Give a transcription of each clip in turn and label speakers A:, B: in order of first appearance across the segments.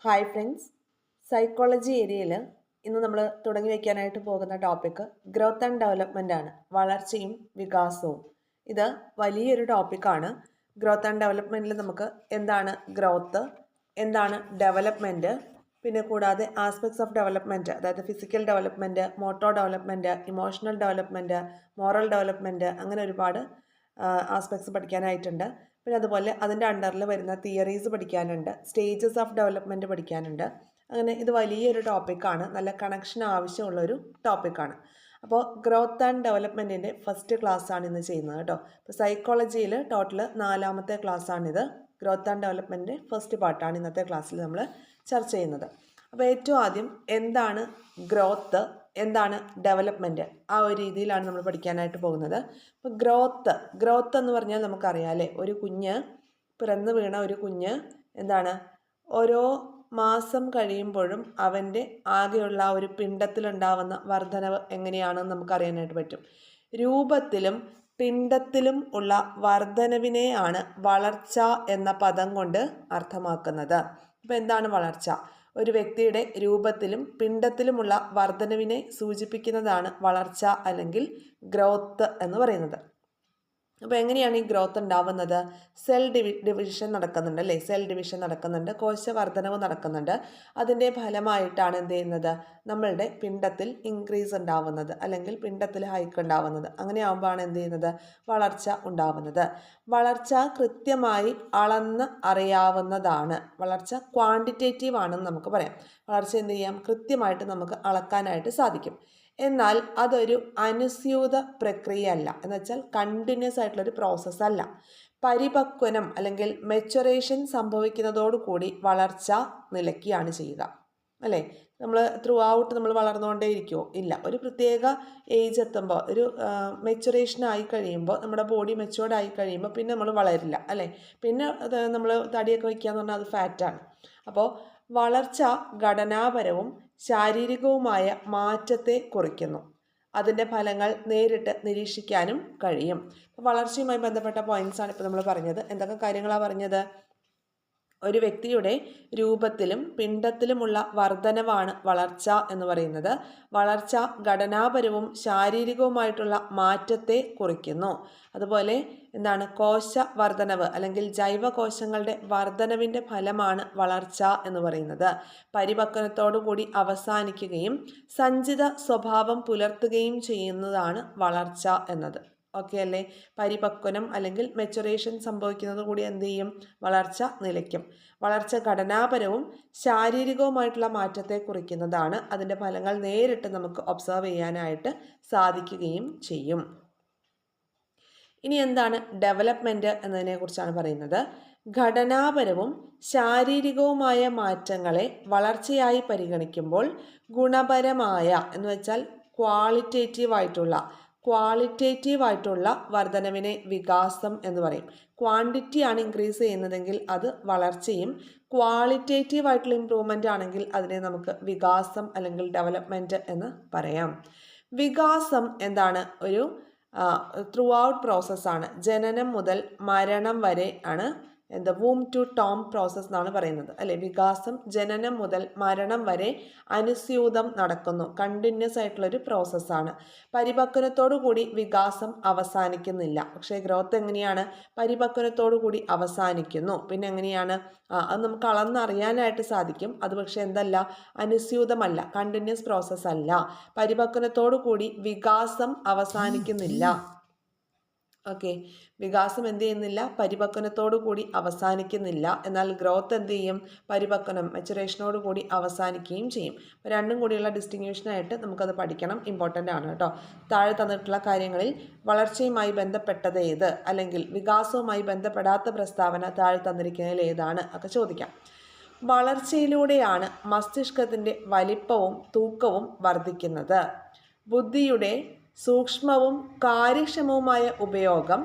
A: Hi friends, psychology ഏരിയയിൽ ഇന്ന് നമ്മൾ തുടങ്ങി വയ്ക്കാനായിട്ട് പോകുന്ന ടോപ്പിക്ക് ഗ്രോത്ത് ആൻഡ് ഡെവലപ്മെൻ്റ് ആണ്. വളർച്ചയും വികാസവും. ഇത് വലിയൊരു ടോപ്പിക്കാണ്. ഗ്രോത്ത് ആൻഡ് ഡെവലപ്മെൻറ്റിൽ നമുക്ക് എന്താണ് ഗ്രോത്ത്, എന്താണ് ഡെവലപ്മെൻറ്റ്, പിന്നെ കൂടാതെ ആസ്പെക്ട്സ് ഓഫ് ഡെവലപ്മെൻറ്റ്, അതായത് physical development, motor development, emotional development, moral development, അങ്ങനെ ഒരുപാട് ആസ്പെക്ട്സ് പഠിക്കാനായിട്ടുണ്ട്. പിന്നെ അതുപോലെ അതിൻ്റെ അണ്ടറിൽ വരുന്ന തിയറീസ് പഠിക്കാനുണ്ട്, സ്റ്റേജസ് ഓഫ് ഡെവലപ്മെൻറ്റ് പഠിക്കാനുണ്ട്. അങ്ങനെ ഇത് വലിയൊരു ടോപ്പിക്കാണ്, നല്ല കണക്ഷൻ ആവശ്യമുള്ളൊരു ടോപ്പിക്കാണ്. അപ്പോൾ ഗ്രോത്ത് ആൻഡ് ഡെവലപ്മെൻറ്റിൻ്റെ ഫസ്റ്റ് ക്ലാസ്സാണ് ഇന്ന് ചെയ്യുന്നത് കേട്ടോ. ഇപ്പോൾ സൈക്കോളജിയിൽ ടോട്ടൽ 4ാമത്തെ ക്ലാസ്സാണിത്. ഗ്രോത്ത് ആൻഡ് ഡെവലപ്മെൻറ്റിൻ്റെ ഫസ്റ്റ് പാർട്ടാണ് ഇന്നത്തെ ക്ലാസ്സിൽ നമ്മൾ ചർച്ച ചെയ്യുന്നത്. അപ്പോൾ ഏറ്റവും ആദ്യം എന്താണ് ഗ്രോത്ത്, എന്താണ് ഡെവലപ്മെൻറ്റ്, ആ ഒരു രീതിയിലാണ് നമ്മൾ പഠിക്കാനായിട്ട് പോകുന്നത്. അപ്പോൾ ഗ്രോത്ത് എന്ന് പറഞ്ഞാൽ നമുക്കറിയാം അല്ലേ, ഒരു കുഞ്ഞ് പിറന്നു വീണ ഒരു കുഞ്ഞ് എന്താണ് ഓരോ മാസം കഴിയുമ്പോഴും അവൻ്റെ ആകെയുള്ള ആ ഒരു പിണ്ടത്തിലുണ്ടാവുന്ന വർധനവ് എങ്ങനെയാണെന്ന് നമുക്കറിയാനായിട്ട് പറ്റും. രൂപത്തിലും പിണ്ടത്തിലും ഉള്ള വർധനവിനെയാണ് വളർച്ച എന്ന പദം കൊണ്ട് അർത്ഥമാക്കുന്നത്. അപ്പോൾ എന്താണ് വളർച്ച? ഒരു വ്യക്തിയുടെ രൂപത്തിലും പിണ്ടത്തിലുമുള്ള വർധനവിനെ സൂചിപ്പിക്കുന്നതാണ് വളർച്ച അല്ലെങ്കിൽ ഗ്രോത്ത് എന്ന് പറയുന്നത്. അപ്പോൾ എങ്ങനെയാണ് ഈ ഗ്രോത്ത് ഉണ്ടാവുന്നത്? സെൽ ഡിവിഷൻ നടക്കുന്നുണ്ട് അല്ലേ, സെൽ ഡിവിഷൻ നടക്കുന്നുണ്ട്, കോശവർദ്ധനവ് നടക്കുന്നുണ്ട്. അതിൻ്റെ ഫലമായിട്ടാണ് എന്ത് ചെയ്യുന്നത്, നമ്മളുടെ പിണ്ടത്തിൽ ഇൻക്രീസ് ഉണ്ടാവുന്നത് അല്ലെങ്കിൽ പിണ്ടത്തിൽ ഹൈക്ക് ഉണ്ടാവുന്നത്. അങ്ങനെ ആകുമ്പോഴാണ് എന്ത് ചെയ്യുന്നത്, വളർച്ച ഉണ്ടാവുന്നത്. വളർച്ച കൃത്യമായി അളന്ന് അറിയാവുന്നതാണ്. വളർച്ച ക്വാണ്ടിറ്റേറ്റീവ് ആണെന്ന് നമുക്ക് പറയാം. വളർച്ച എന്ത് ചെയ്യാം, കൃത്യമായിട്ട് നമുക്ക് അളക്കാനായിട്ട് സാധിക്കും. എന്നാൽ അതൊരു അനുസ്യൂത പ്രക്രിയയല്ല, എന്ന് വെച്ചാൽ കണ്ടിന്യൂസ് ആയിട്ടുള്ളൊരു പ്രോസസ്സല്ല. പരിപക്വനം അല്ലെങ്കിൽ മെച്ചുറേഷൻ സംഭവിക്കുന്നതോടുകൂടി വളർച്ച നിലയ്ക്കുകയാണ് ചെയ്യുക അല്ലേ. നമ്മൾ ത്രൂ ഔട്ട് നമ്മൾ വളർന്നുകൊണ്ടേ ഇരിക്കുമോ? ഇല്ല. ഒരു പ്രത്യേക ഏജ് എത്തുമ്പോൾ, ഒരു മെച്ചുറേഷൻ ആയി കഴിയുമ്പോൾ, നമ്മുടെ ബോഡി മെച്ചുവേർഡ് ആയി കഴിയുമ്പോൾ പിന്നെ നമ്മൾ വളരില്ല അല്ലേ. പിന്നെ നമ്മൾ തടിയൊക്കെ വയ്ക്കുക എന്ന് പറഞ്ഞാൽ അത് ഫാറ്റാണ്. അപ്പോൾ വളർച്ച ഘടനാപരവും ശാരീരികവുമായ മാറ്റത്തെ കുറിക്കുന്നു. അതിൻ്റെ ഫലങ്ങൾ നേരിട്ട് നിരീക്ഷിക്കാനും കഴിയും. വളർച്ചയുമായി ബന്ധപ്പെട്ട പോയിന്റ്സാണ് ഇപ്പോൾ നമ്മൾ പറഞ്ഞത്. എന്തൊക്കെ കാര്യങ്ങളാണ് പറഞ്ഞത്? ഒരു വ്യക്തിയുടെ രൂപത്തിലും പിണ്ടത്തിലുമുള്ള വർധനവാണ് വളർച്ച എന്ന് പറയുന്നത്. വളർച്ച ഘടനാപരവും ശാരീരികവുമായിട്ടുള്ള മാറ്റത്തെ കുറിക്കുന്നു. അതുപോലെ എന്താണ്, കോശവർദ്ധനവ് അല്ലെങ്കിൽ ജൈവകോശങ്ങളുടെ വർധനവിൻ്റെ ഫലമാണ് വളർച്ച എന്ന് പറയുന്നത്. പരിപക്വനത്തോടുകൂടി അവസാനിക്കുകയും സഞ്ചിത സ്വഭാവം പുലർത്തുകയും ചെയ്യുന്നതാണ് വളർച്ച എന്നത്. ഓക്കെ അല്ലേ. പരിപക്വനം അല്ലെങ്കിൽ മെച്ചുറേഷൻ സംഭവിക്കുന്നത് കൂടി എന്ത് ചെയ്യും, വളർച്ച നിലയ്ക്കും. വളർച്ച ഘടനാപരവും ശാരീരികവുമായിട്ടുള്ള മാറ്റത്തെ കുറിക്കുന്നതാണ്. അതിൻ്റെ ഫലങ്ങൾ നേരിട്ട് നമുക്ക് ഒബ്സർവ് ചെയ്യാനായിട്ട് സാധിക്കുകയും ചെയ്യും. ഇനി എന്താണ് ഡെവലപ്മെൻറ്റ് എന്നതിനെ കുറിച്ചാണ് പറയുന്നത്. ഘടനാപരവും ശാരീരികവുമായ മാറ്റങ്ങളെ വളർച്ചയായി പരിഗണിക്കുമ്പോൾ ഗുണപരമായ എന്ന് വെച്ചാൽ ക്വാളിറ്റേറ്റീവ് ആയിട്ടുള്ള വർധനവിനെ വികാസം എന്ന് പറയും. ക്വാണ്ടിറ്റിയാണ് ഇൻക്രീസ് ചെയ്യുന്നതെങ്കിൽ അത് വളർച്ചയും, ക്വാളിറ്റേറ്റീവ് ആയിട്ടുള്ള ഇംപ്രൂവ്മെൻ്റ് ആണെങ്കിൽ അതിനെ നമുക്ക് വികാസം അല്ലെങ്കിൽ ഡെവലപ്മെൻറ്റ് എന്ന് പറയാം. വികാസം എന്താണ്? ഒരു ത്രൂ ഔട്ട് പ്രോസസ്സാണ്. ജനനം മുതൽ മരണം വരെ ആണ് വൂം ടു ടോം പ്രോസസ് എന്നാണ് പറയുന്നത് അല്ലേ. വികാസം ജനനം മുതൽ മരണം വരെ അനുസ്യൂതം നടക്കുന്നു, കണ്ടിന്യൂസ് ആയിട്ടുള്ളൊരു പ്രോസസ്സാണ്. പരിപക്വനത്തോടു കൂടി വികാസം അവസാനിക്കുന്നില്ല. പക്ഷേ ഗ്രോത്ത് എങ്ങനെയാണ്? പരിപക്വനത്തോടു കൂടി അവസാനിക്കുന്നു. പിന്നെ എങ്ങനെയാണ്? അത് നമുക്ക് അളന്നറിയാനായിട്ട് സാധിക്കും. അത് പക്ഷേ എന്തല്ല, അനുസ്യൂതമല്ല, കണ്ടിന്യൂസ് പ്രോസസ് അല്ല. പരിപക്വനത്തോടു കൂടി വികാസം അവസാനിക്കുന്നില്ല. ഓക്കെ, വികാസം എന്ത് ചെയ്യുന്നില്ല, പരിപക്വനത്തോടു കൂടി അവസാനിക്കുന്നില്ല. എന്നാൽ ഗ്രോത്ത് എന്ത് ചെയ്യും, പരിപക്വനം മെച്ചുറേഷനോട് കൂടി അവസാനിക്കുകയും ചെയ്യും. രണ്ടും കൂടിയുള്ള ഡിസ്റ്റിങ്ഷനായിട്ട് നമുക്കത് പഠിക്കണം, ഇമ്പോർട്ടൻ്റ് ആണ് കേട്ടോ. താഴെ തന്നിട്ടുള്ള കാര്യങ്ങളിൽ വളർച്ചയുമായി ബന്ധപ്പെട്ടത് ഏത്, അല്ലെങ്കിൽ വികാസവുമായി ബന്ധപ്പെടാത്ത പ്രസ്താവന താഴെ തന്നിരിക്കുന്നതിൽ ഏതാണ് ഒക്കെ ചോദിക്കാം. വളർച്ചയിലൂടെയാണ് മസ്തിഷ്കത്തിൻ്റെ വലിപ്പവും തൂക്കവും വർദ്ധിക്കുന്നത്. ബുദ്ധിയുടെ സൂക്ഷ്മവും കാര്യക്ഷമവുമായ ഉപയോഗം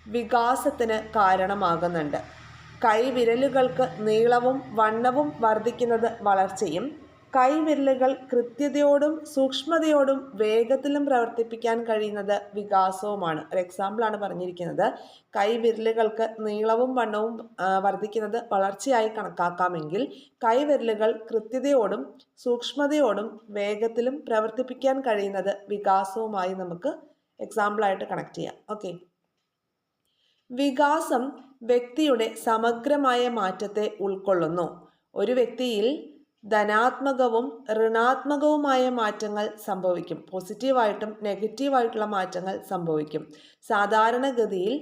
A: വികാസത്തിന് കാരണമാകുന്നുണ്ട്. കൈവിരലുകൾക്ക് നീളവും വണ്ണവും വർദ്ധിക്കുന്നത് വളർച്ചയും കൈവിരലുകൾ കൃത്യതയോടും സൂക്ഷ്മതയോടും വേഗത്തിലും പ്രവർത്തിപ്പിക്കാൻ കഴിയുന്നത് വികാസവുമാണ്. ഒരു എക്സാമ്പിളാണ് പറഞ്ഞിരിക്കുന്നത്. കൈവിരലുകൾക്ക് നീളവും വണ്ണവും വർദ്ധിക്കുന്നത് വളർച്ചയായി കണക്കാക്കാമെങ്കിൽ കൈവിരലുകൾ കൃത്യതയോടും സൂക്ഷ്മതയോടും വേഗത്തിലും പ്രവർത്തിപ്പിക്കാൻ കഴിയുന്നത് വികാസവുമായി നമുക്ക് എക്സാമ്പിളായിട്ട് കണക്ട് ചെയ്യാം. ഓക്കെ, വികാസം വ്യക്തിയുടെ സമഗ്രമായ മാറ്റത്തെ ഉൾക്കൊള്ളുന്നു. ഒരു വ്യക്തിയിൽ ധനാത്മകവും ഋണാത്മകവുമായ മാറ്റങ്ങൾ സംഭവിക്കും. പോസിറ്റീവായിട്ടും നെഗറ്റീവായിട്ടുള്ള മാറ്റങ്ങൾ സംഭവിക്കും. സാധാരണഗതിയിൽ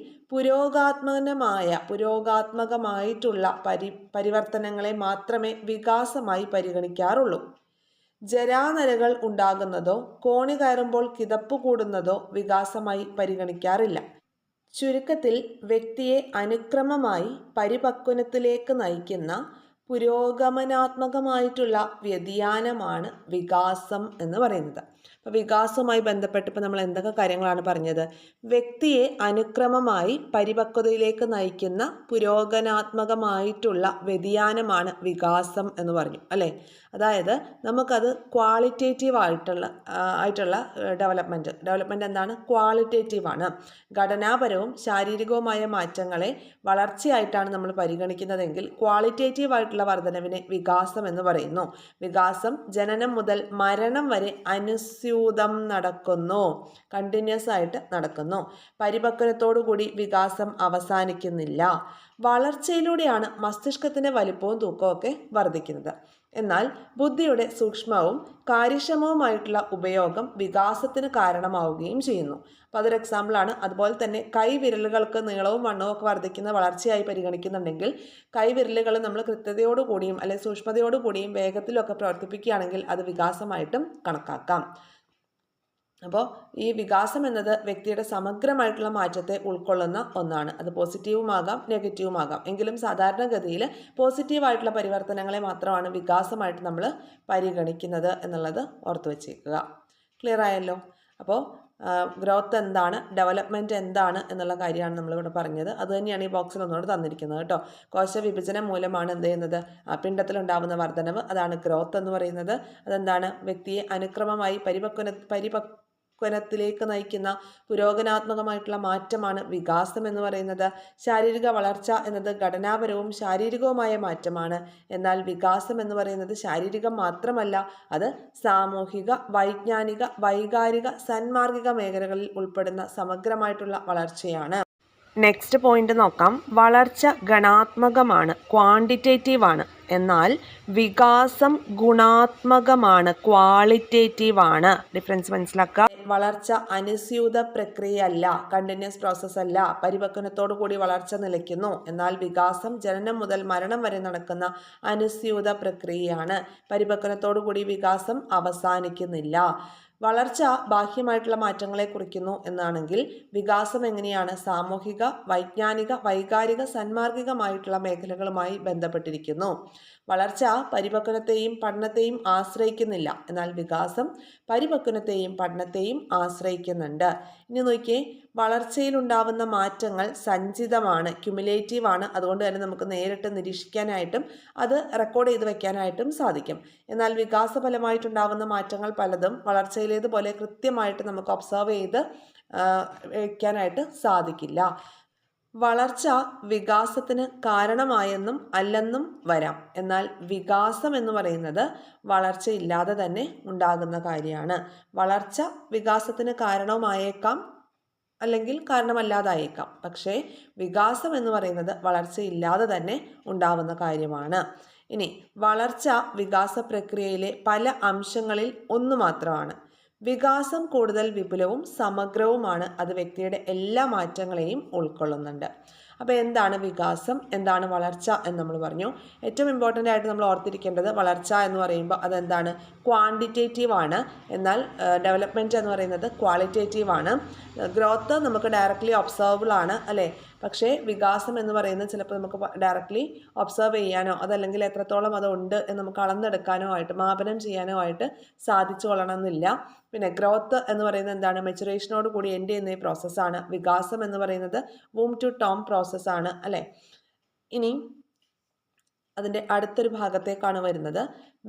A: പുരോഗാത്മകമായിട്ടുള്ള പരിവർത്തനങ്ങളെ മാത്രമേ വികാസമായി പരിഗണിക്കാറുള്ളൂ. ജരാനരകൾ ഉണ്ടാകുന്നതോ കോണി കയറുമ്പോൾ കിതപ്പ് കൂടുന്നതോ വികാസമായി പരിഗണിക്കാറില്ല. ചുരുക്കത്തിൽ വ്യക്തിയെ അനുക്രമമായി പരിപക്വനത്തിലേക്ക് നയിക്കുന്ന പുരോഗമനാത്മകമായിട്ടുള്ള വ്യതിയാനമാണ് വികാസം എന്ന് പറയുന്നത്. അപ്പോൾ വികാസവുമായി ബന്ധപ്പെട്ട് ഇപ്പോൾ നമ്മൾ എന്തൊക്കെ കാര്യങ്ങളാണ് പറഞ്ഞത്? വ്യക്തിയെ അനുക്രമമായി പരിപക്വതയിലേക്ക് നയിക്കുന്ന പുരോഗമനാത്മകമായിട്ടുള്ള വ്യതിയാനമാണ് വികാസം എന്ന് പറഞ്ഞു അല്ലേ. അതായത് നമുക്കത് ക്വാളിറ്റേറ്റീവ് ആയിട്ടുള്ള ഡെവലപ്മെൻറ്റ് എന്താണ്? ക്വാളിറ്റേറ്റീവാണ്. ഘടനാപരവും ശാരീരികവുമായ മാറ്റങ്ങളെ വളർച്ചയായിട്ടാണ് നമ്മൾ പരിഗണിക്കുന്നതെങ്കിൽ ക്വാളിറ്റേറ്റീവായിട്ടുള്ള വർധനവിനെ വികാസം എന്ന് പറയുന്നു. വികാസം ജനനം മുതൽ മരണം വരെ അനുസ്യൂതം നടക്കുന്നു, കണ്ടിന്യൂസ് ആയിട്ട് നടക്കുന്നു. പരിപക്വനത്തോടുകൂടി വികാസം അവസാനിക്കുന്നില്ല. വളർച്ചയിലൂടെയാണ് മസ്തിഷ്കത്തിൻ്റെ വലിപ്പവും തൂക്കവും ഒക്കെ വർദ്ധിക്കുന്നത്. എന്നാൽ ബുദ്ധിയുടെ സൂക്ഷ്മവും കാര്യക്ഷമവുമായിട്ടുള്ള ഉപയോഗം വികാസത്തിന് കാരണമാവുകയും ചെയ്യുന്നു. അപ്പോൾ അതൊരു എക്സാമ്പിളാണ്. അതുപോലെ തന്നെ കൈവിരലുകൾക്ക് നീളവും വണ്ണവും ഒക്കെ വർദ്ധിക്കുന്ന വളർച്ചയായി പരിഗണിക്കുന്നുണ്ടെങ്കിൽ കൈവിരലുകൾ നമ്മൾ കൃത്യതയോടുകൂടിയും അല്ലെങ്കിൽ സൂക്ഷ്മതയോടുകൂടിയും വേഗത്തിലൊക്കെ പ്രവർത്തിപ്പിക്കുകയാണെങ്കിൽ അത് വികാസമായിട്ടും കണക്കാക്കാം. അപ്പോൾ ഈ വികാസം എന്നത് വ്യക്തിയുടെ സമഗ്രമായിട്ടുള്ള മാറ്റത്തെ ഉൾക്കൊള്ളുന്ന ഒന്നാണ്. അത് പോസിറ്റീവുമാകാം നെഗറ്റീവുമാകാം. എങ്കിലും സാധാരണഗതിയിൽ പോസിറ്റീവായിട്ടുള്ള പരിവർത്തനങ്ങളെ മാത്രമാണ് വികാസമായിട്ട് നമ്മൾ പരിഗണിക്കുന്നത് എന്നുള്ളത് ഓർത്തു വച്ചേക്കുക. ക്ലിയർ ആയല്ലോ? അപ്പോൾ ഗ്രോത്ത് എന്താണ്, ഡെവലപ്മെൻറ്റ് എന്താണ് എന്നുള്ള കാര്യമാണ് നമ്മളിവിടെ പറഞ്ഞത്. അത് തന്നെയാണ് ഈ ബോക്സിൽ ഒന്നുകൂടെ തന്നിരിക്കുന്നത് കേട്ടോ. കോശ വിഭജനം മൂലമാണ് എന്ത് ചെയ്യുന്നത്? പിണ്ടത്തിലുണ്ടാവുന്ന വർധനവ്, അതാണ് ഗ്രോത്ത് എന്ന് പറയുന്നത്. അതെന്താണ്? വ്യക്തിയെ അനുക്രമമായി പരിപക്വനത്തിലേക്ക് നയിക്കുന്ന പുരോഗമനാത്മകമായിട്ടുള്ള മാറ്റമാണ് വികാസം എന്ന് പറയുന്നത്. ശാരീരിക വളർച്ച എന്നത് ഘടനാപരവും ശാരീരികവുമായ മാറ്റമാണ്. എന്നാൽ വികാസം എന്ന് പറയുന്നത് ശാരീരികം മാത്രമല്ല, അത് സാമൂഹിക, വൈജ്ഞാനിക, വൈകാരിക, സന്മാർഗിക മേഖലകളിൽ ഉൾപ്പെടുന്ന സമഗ്രമായിട്ടുള്ള വളർച്ചയാണ്. നെക്സ്റ്റ് പോയിന്റ് നോക്കാം. വളർച്ച ഗുണാത്മകമാണ്, ക്വാണ്ടിറ്റേറ്റീവ് ആണ്. എന്നാൽ വികാസം ഗുണാത്മകമാണ്, ക്വാളിറ്റേറ്റീവ് ആണ്. ഡിഫറൻസ് മനസ്സിലാക്കുക. വളർച്ച അനുസ്യൂത പ്രക്രിയയല്ല, കണ്ടിന്യൂസ് പ്രോസസ് അല്ല. പരിപക്വനത്തോടു കൂടി വളർച്ച നിലയ്ക്കുന്നു. എന്നാൽ വികാസം ജനനം മുതൽ മരണം വരെ നടക്കുന്ന അനുസ്യൂത പ്രക്രിയയാണ്. പരിപക്വനത്തോടു കൂടി വികാസം അവസാനിക്കുന്നില്ല. വളർച്ച ബാഹ്യമായിട്ടുള്ള മാറ്റങ്ങളെ കുറിക്കുന്നു എന്നാണെങ്കിൽ വികാസം എങ്ങനെയാണ്? സാമൂഹിക, വൈജ്ഞാനിക, വൈകാരിക, സന്മാർഗികമായിട്ടുള്ള മേഖലകളുമായി ബന്ധപ്പെട്ടിരിക്കുന്നു. വളർച്ച പരിപക്വനത്തെയും പഠനത്തെയും ആശ്രയിക്കുന്നില്ല. എന്നാൽ വികാസം പരിപക്വനത്തെയും പഠനത്തെയും ആശ്രയിക്കുന്നുണ്ട്. ഇനി നോക്കിയേ, വളർച്ചയിലുണ്ടാവുന്ന മാറ്റങ്ങൾ സഞ്ചിതമാണ്, ക്യുമുലേറ്റീവ് ആണ്. അതുകൊണ്ട് തന്നെ നമുക്ക് നേരിട്ട് നിരീക്ഷിക്കാനായിട്ടും അത് റെക്കോർഡ് ചെയ്ത് വെക്കാനായിട്ടും സാധിക്കും. എന്നാൽ വികാസഫലമായിട്ടുണ്ടാവുന്ന മാറ്റങ്ങൾ പലതും വളർച്ചയിലേതുപോലെ കൃത്യമായിട്ട് നമുക്ക് ഒബ്സർവ് ചെയ്ത് വയ്ക്കാനായിട്ട് സാധിക്കില്ല. വളർച്ച വികാസത്തിന് കാരണമായെന്നും അല്ലെന്നും വരാം. എന്നാൽ വികാസം എന്ന് പറയുന്നത് വളർച്ചയില്ലാതെ തന്നെ ഉണ്ടാകുന്ന കാര്യമാണ്. വളർച്ച വികാസത്തിന് കാരണമായേക്കാം, അല്ലെങ്കിൽ കാരണമല്ലാതായേക്കാം. പക്ഷേ വികാസം എന്ന് പറയുന്നത് വളർച്ചയില്ലാതെ തന്നെ ഉണ്ടാവുന്ന കാര്യമാണ്. ഇനി വളർച്ച വികാസ പ്രക്രിയയിലെ പല അംശങ്ങളിൽ ഒന്ന് മാത്രമാണ്. വികാസം കൂടുതൽ വിപുലവും സമഗ്രവുമാണ്. അത് വ്യക്തിയുടെ എല്ലാ മാറ്റങ്ങളെയും ഉൾക്കൊള്ളുന്നുണ്ട്. അപ്പോൾ എന്താണ് വികാസം, എന്താണ് വളർച്ച എന്ന് നമ്മൾ പറഞ്ഞു. ഏറ്റവും ഇമ്പോർട്ടൻ്റ് ആയിട്ട് നമ്മൾ ഓർത്തിരിക്കേണ്ടത് വളർച്ച എന്ന് പറയുമ്പോൾ അതെന്താണ്? ക്വാണ്ടിറ്റേറ്റീവ് ആണ്. എന്നാൽ ഡെവലപ്മെൻറ്റ് എന്ന് പറയുന്നത് ക്വാളിറ്റേറ്റീവ് ആണ്. ഗ്രോത്ത് നമുക്ക് ഡയറക്റ്റ്ലി ഒബ്സർവബിൾ ആണ് അല്ലേ. പക്ഷേ വികാസം എന്ന് പറയുന്നത് ചിലപ്പോൾ നമുക്ക് ഡയറക്റ്റ്ലി ഒബ്സർവ് ചെയ്യാനോ അതല്ലെങ്കിൽ എത്രത്തോളം അതുണ്ട് എന്ന് നമുക്ക് അളന്നെടുക്കാനോ ആയിട്ട് മാപനം ചെയ്യാനോ ആയിട്ട് സാധിച്ചു കൊള്ളണമെന്നില്ല. പിന്നെ ഗ്രോത്ത് എന്ന് പറയുന്നത് എന്താണ്? മെച്ചുറേഷനോട് കൂടി എൻഡ് ചെയ്യുന്ന ഈ പ്രോസസ്സാണ്. വികാസം എന്ന് പറയുന്നത് വൂം ടു ടോം പ്രോസസ്സാണ് അല്ലേ. ഇനി അതിൻ്റെ അടുത്തൊരു ഭാഗത്തേക്കാണ് വരുന്നത്